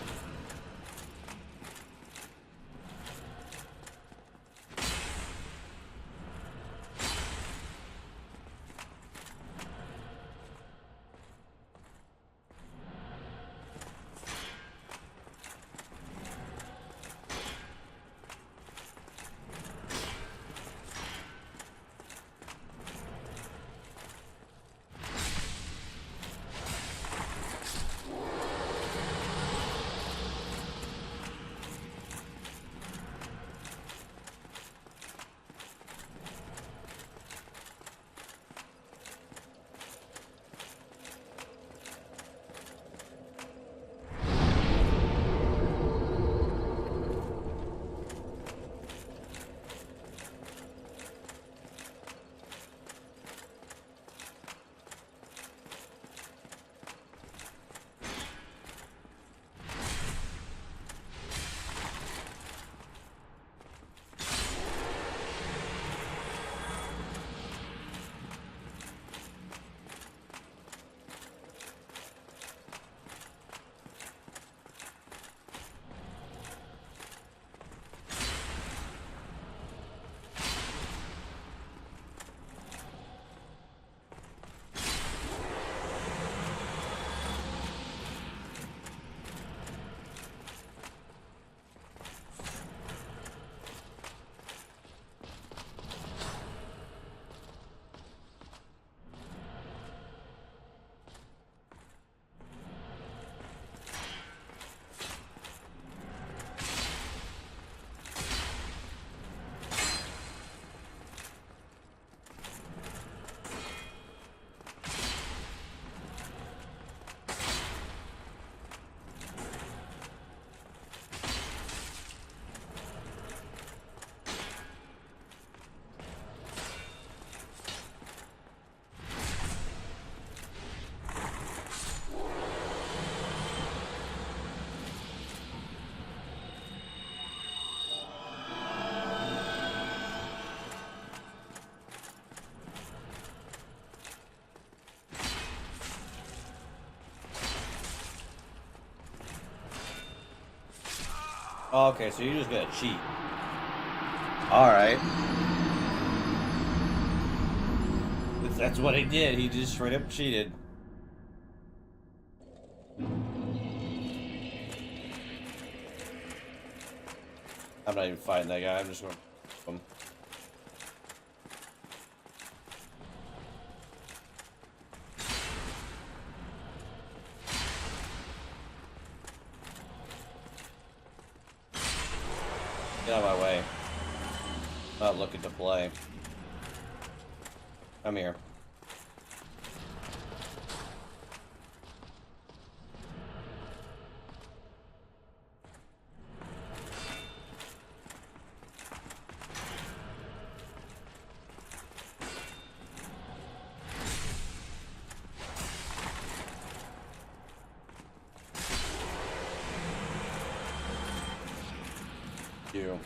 Oh, okay, so you're just gonna cheat. Alright. That's what he did. He just straight up cheated. I'm not even fighting that guy. I'm just going to... Get out of my way. I'm not looking to play. Come here. You.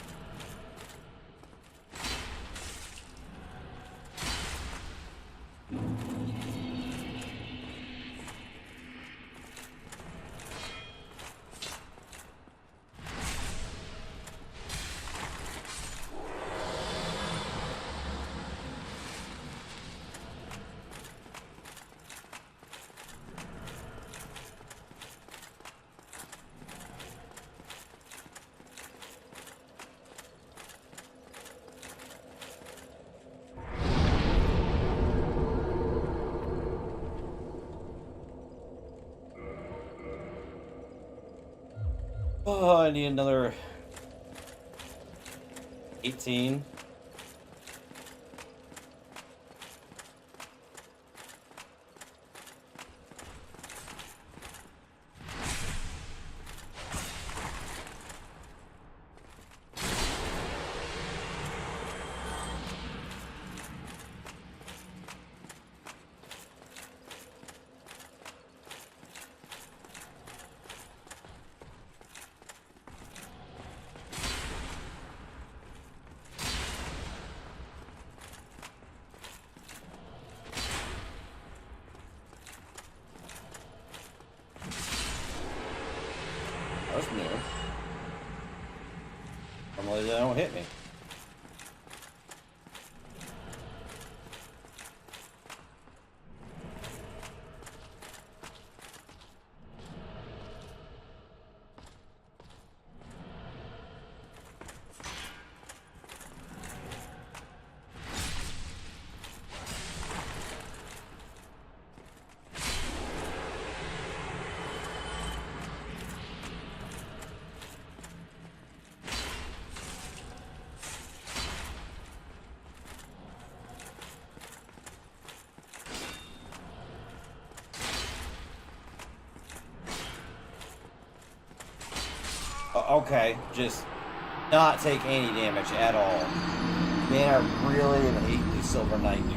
Oh, I need another 18. That's new. Normally they don't hit me. Okay, just not take any damage at all. Man, I really hate the Silver Knight, dude.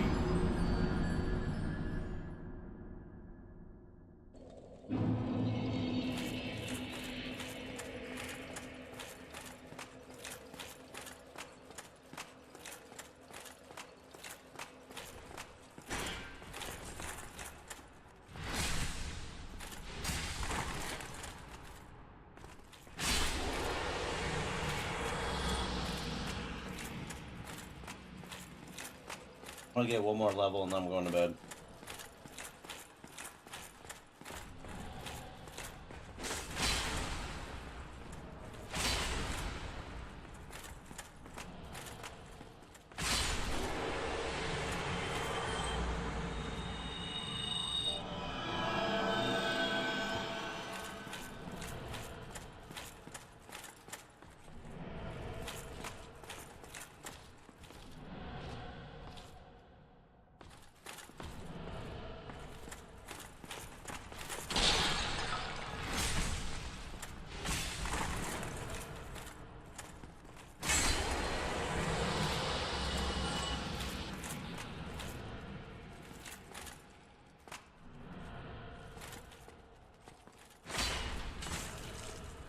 I'm gonna get one more level and then I'm going to bed.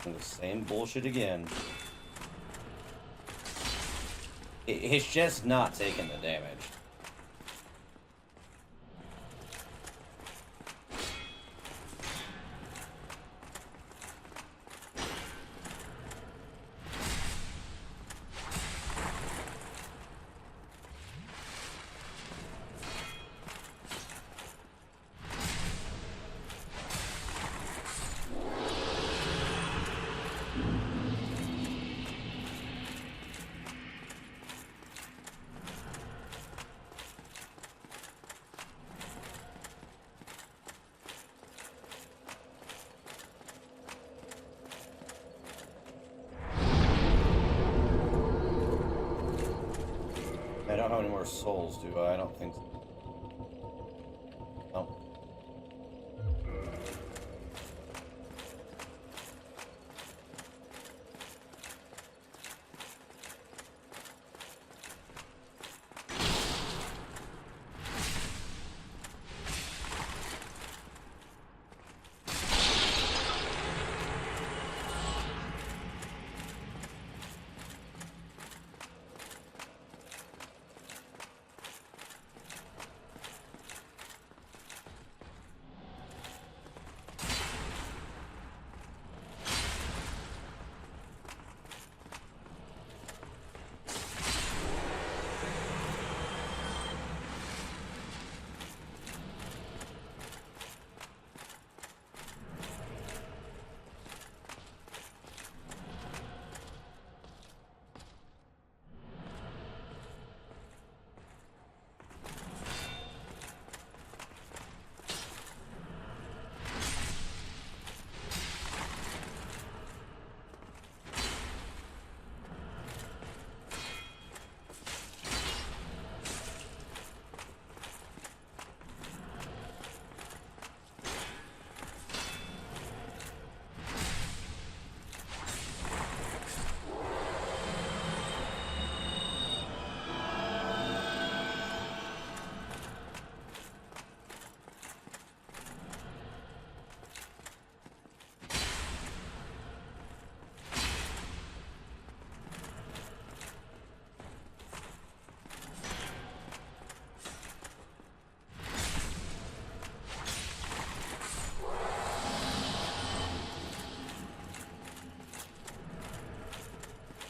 And the same bullshit again. It's just not taking the damage. more souls, do I? I don't think so. Oh.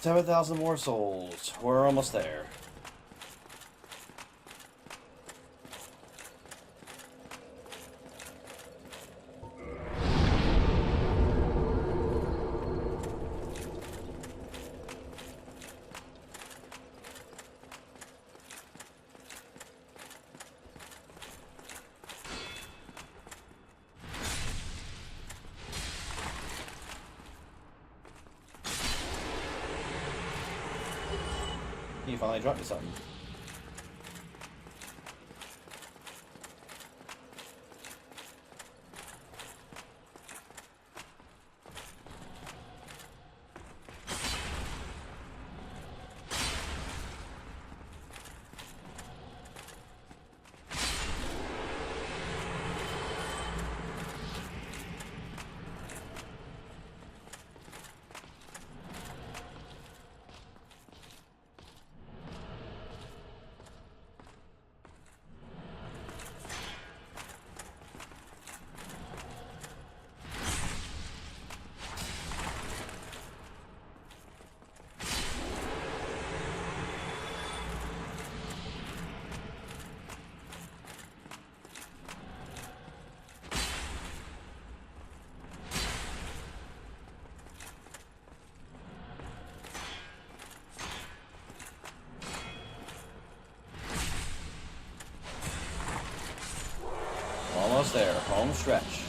7,000 more souls. We're almost there. You finally dropped me something. Almost there. Home stretch.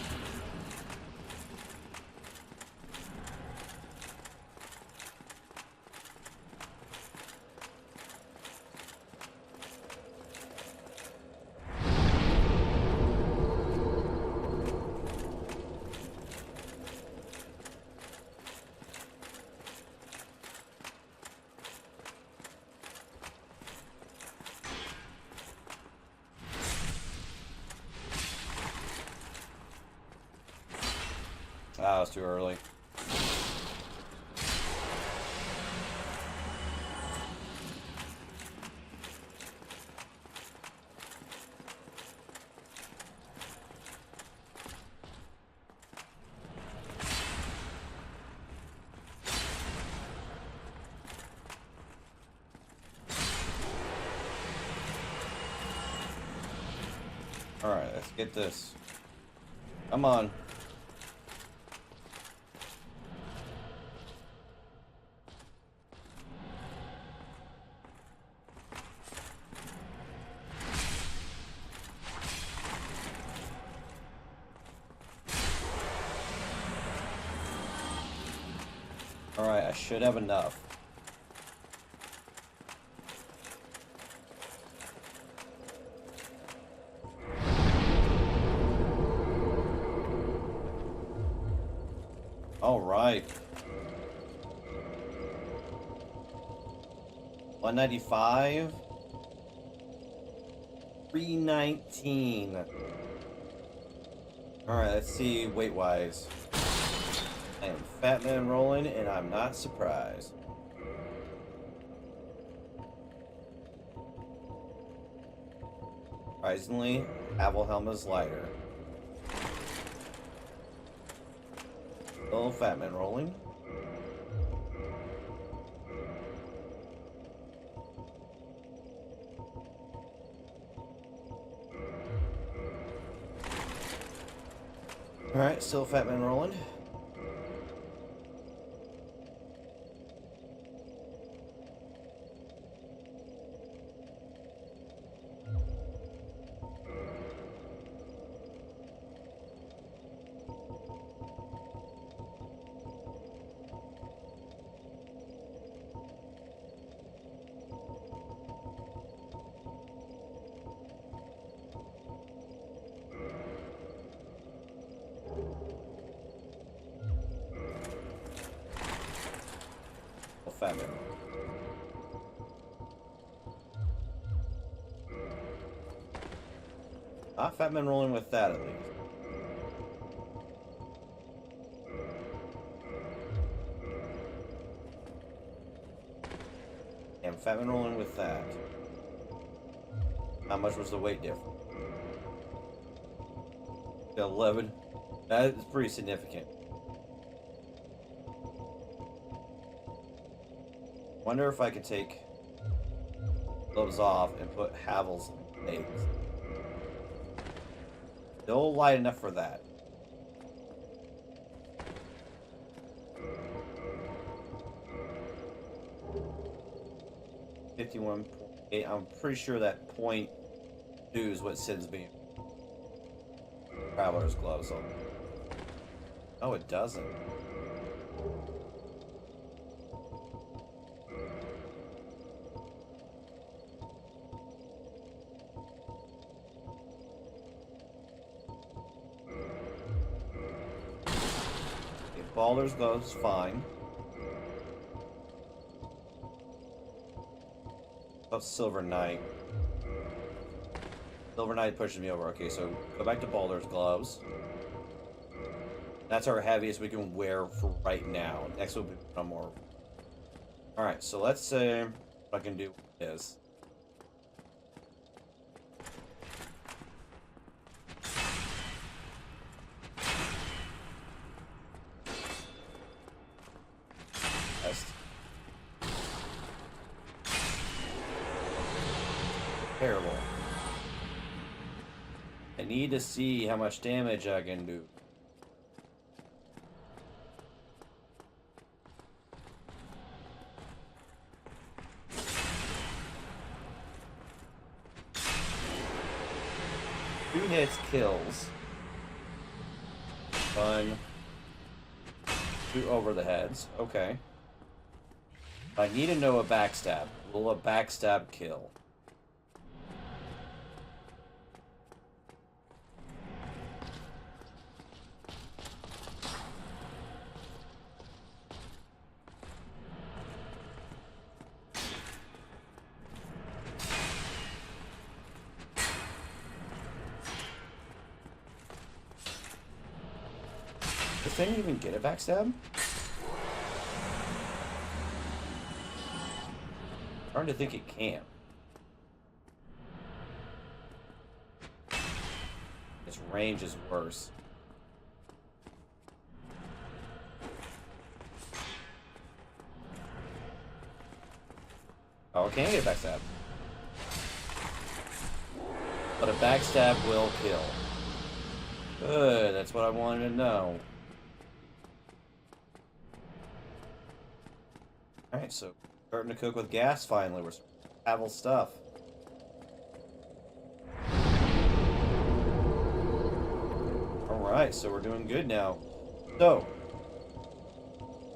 Ah, it's too early. Alright, let's get this. Come on. Alright, I should have enough. 195. 319. Alright, let's see weight-wise. I am Fat Man rolling, and I'm not surprised. Surprisingly, Havelhelm is lighter. Still Fat Man rolling. Alright, still Fat Man rolling. Fat Man. Fat Man rolling with that at least. And Fat Man rolling with that. How much was the weight difference? 11. That is pretty significant. Wonder if I could take gloves off and put Havel's eggs. Still light enough for that. .8. I'm pretty sure that .2 is what sends me Traveler's gloves on. Oh, it doesn't. Balder's gloves, fine. About Silver Knight. Silver Knight pushes me over. Okay, so go back to Balder's gloves. That's our heaviest we can wear for right now. Next will be one more. Alright, so let's say what I can do is. Terrible. I need to see how much damage I can do. Two hits kills. Fun. Two over the heads. Okay. I need to know a backstab. Will a backstab kill? Does thing even get a backstab? Hard to think it can. Its range is worse. Oh, it can get a backstab. But a backstab will kill. Good, that's what I wanted to know. Alright, so starting to cook with gas finally. We're Havel stuff. Alright, so we're doing good now. So,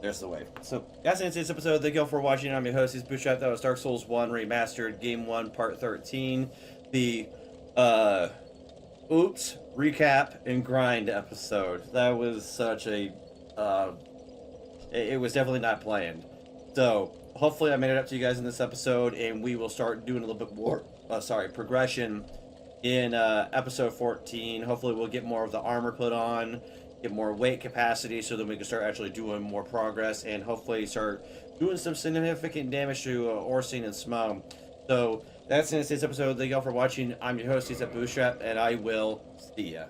there's the way. So, that's it in today's episode. Thank you all for watching. I'm your host, it's BootStrapp. That was Dark Souls 1 Remastered, Game 1, Part 13. The, oops, recap and grind episode. That was such a, it was definitely not planned. So, hopefully I made it up to you guys in this episode, and we will start doing a little bit more, progression in episode 14. Hopefully we'll get more of the armor put on, get more weight capacity, so that we can start actually doing more progress, and hopefully start doing some significant damage to Orsine and Smo. So that's in today's episode. Thank y'all for watching. I'm your host, Dstapp, and I will see ya.